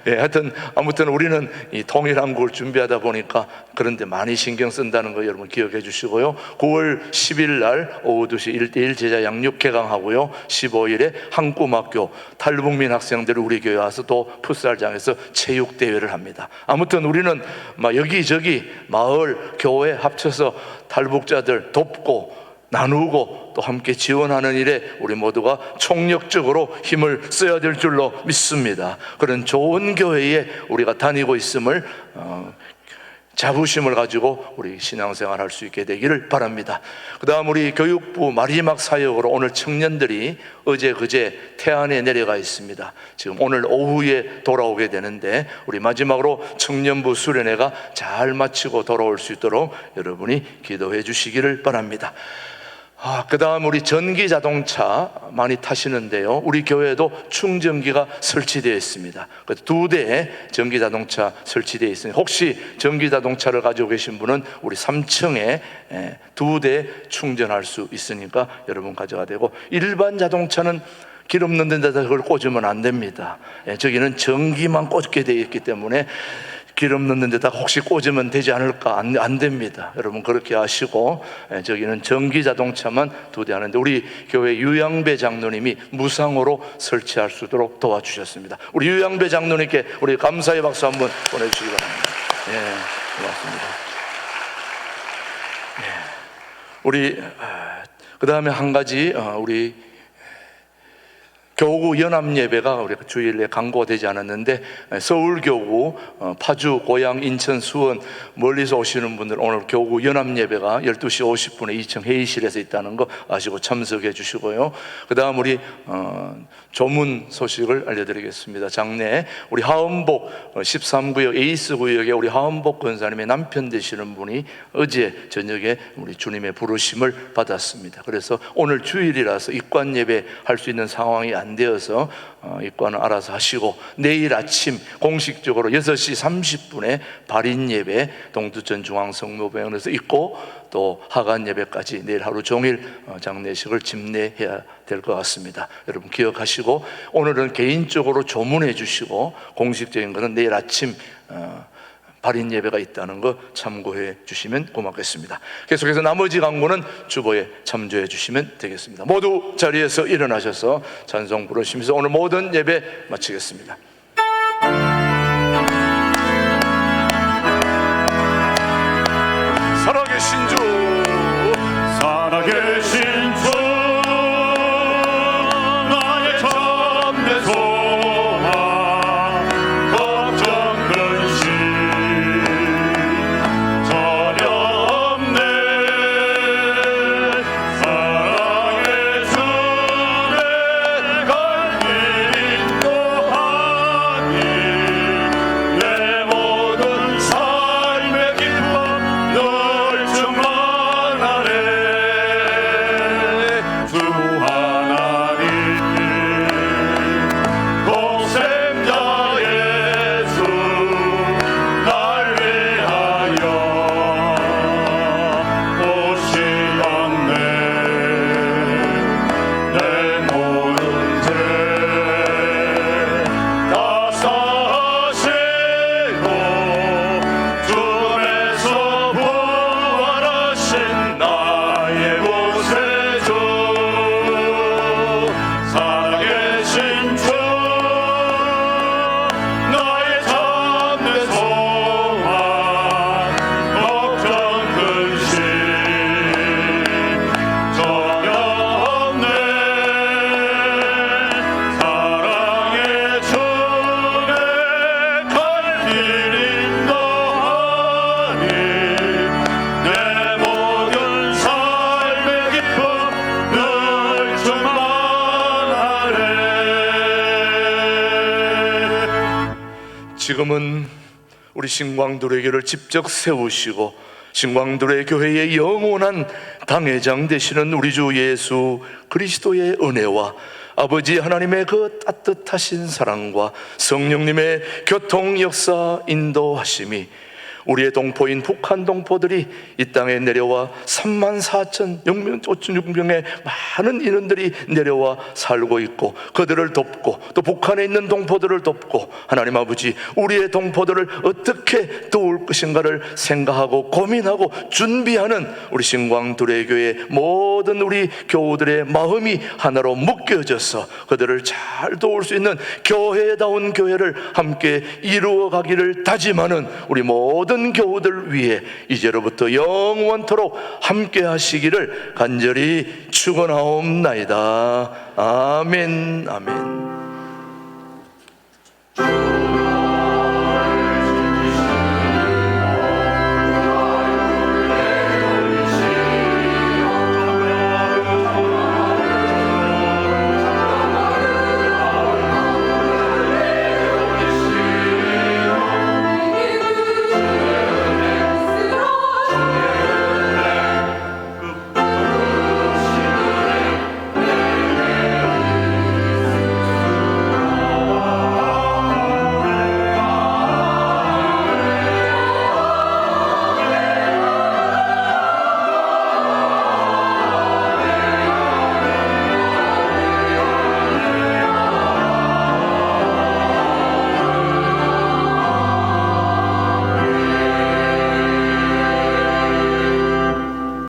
예, 하여튼 아무튼 우리는 이 통일한국을 준비하다 보니까 그런데 많이 신경 쓴다는 거 여러분 기억해 주시고요. 9월 10일 날 오후 2시 1대1 제자 양육 개강하고요. 15일에 한꿈학교 탈북민 학생들이 우리 교회 와서 또 풋살장에서 체육대회를 합니다. 아무튼 우리는 막 여기저기 마을 교회 합쳐서 탈북자들 돕고 나누고 또 함께 지원하는 일에 우리 모두가 총력적으로 힘을 써야 될 줄로 믿습니다. 그런 좋은 교회에 우리가 다니고 있음을 자부심을 가지고 우리 신앙생활 할 수 있게 되기를 바랍니다. 그 다음 우리 교육부 마지막 사역으로 오늘 청년들이 어제 그제 태안에 내려가 있습니다. 지금 오늘 오후에 돌아오게 되는데 우리 마지막으로 청년부 수련회가 잘 마치고 돌아올 수 있도록 여러분이 기도해 주시기를 바랍니다. 그 다음 우리 전기 자동차 많이 타시는데요. 우리 교회에도 충전기가 설치되어 있습니다. 2대의 전기 자동차 설치되어 있으니 혹시 전기 자동차를 가지고 계신 분은 우리 3층에 2대 충전할 수 있으니까 여러분 가져가 되고, 일반 자동차는 기름 넣는 데다 그걸 꽂으면 안 됩니다. 저기는 전기만 꽂게 되어 있기 때문에 기름 넣는 데다 혹시 꽂으면 되지 않을까? 안 됩니다. 여러분 그렇게 하시고 저기는 전기 자동차만 2대 하는데 우리 교회 유양배 장로님이 무상으로 설치할 수 있도록 도와주셨습니다. 우리 유양배 장로님께 우리 감사의 박수 한번 보내주시기 바랍니다. 예, 고맙습니다. 예. 우리 그 다음에 한 가지 우리 교구 연합 예배가 우리가 주일에 광고가 되지 않았는데, 서울 교구, 파주, 고양, 인천, 수원 멀리서 오시는 분들 오늘 교구 연합 예배가 12시 50분에 2층 회의실에서 있다는 거 아시고 참석해 주시고요. 그 다음 우리 조문 소식을 알려드리겠습니다. 장래 우리 하은복 13구역 에이스 구역에 우리 하은복 권사님의 남편 되시는 분이 어제 저녁에 우리 주님의 부르심을 받았습니다. 그래서 오늘 주일이라서 입관 예배 할 수 있는 상황이 안 되어서 입관은 알아서 하시고, 내일 아침 공식적으로 6시 30분에 발인 예배 동두천 중앙성모병원에서 있고, 또 하간 예배까지 내일 하루 종일 장례식을 집례해야 될 것 같습니다. 여러분 기억하시고, 오늘은 개인적으로 조문해 주시고, 공식적인 것은 내일 아침 발인 예배가 있다는 거 참고해 주시면 고맙겠습니다. 계속해서 나머지 강구는 주보에 참조해 주시면 되겠습니다. 모두 자리에서 일어나셔서 찬송 부르시면서 오늘 모든 예배 마치겠습니다. 살아계신 주, 살아계신 주 나의 참된 소망 걱정 근심 전혀 없네. 사랑의 주내 갈 길 인도하니 내 모든 삶의 기쁨 널 충만하네. 주 하나님 독생자 예수 날 위하여 오시었네. 내 모든 죄 다 사하시고 죽음에서 부활하신 나의 구세주, 살아계신 주 나의 참된 소망 걱정 근심 전혀 없네. 사랑의 주내 갈 길 인도하니 내 모든 삶의 기쁨 늘 충만하네. 지금은 우리 신광두레교를 직접 세우시고 신광두레 교회의 영원한 당회장 되시는 우리 주 예수 그리스도의 은혜와 아버지 하나님의 그 따뜻하신 사랑과 성령님의 교통 역사 인도하심이 우리의 동포인 북한 동포들이 이 땅에 내려와 34,600명의 많은 인원들이 내려와 살고 있고, 그들을 돕고 또 북한에 있는 동포들을 돕고, 하나님 아버지 우리의 동포들을 어떻게 도울 것인가를 생각하고 고민하고 준비하는 우리 신광두레교의 모든 우리 교우들의 마음이 하나로 묶여져서 그들을 잘 도울 수 있는 교회다운 교회를 함께 이루어가기를 다짐하는 우리 모든 교우들 위해 이제로부터 영원토록 함께 하시기를 간절히 축원하옵나이다. 아멘. 아멘.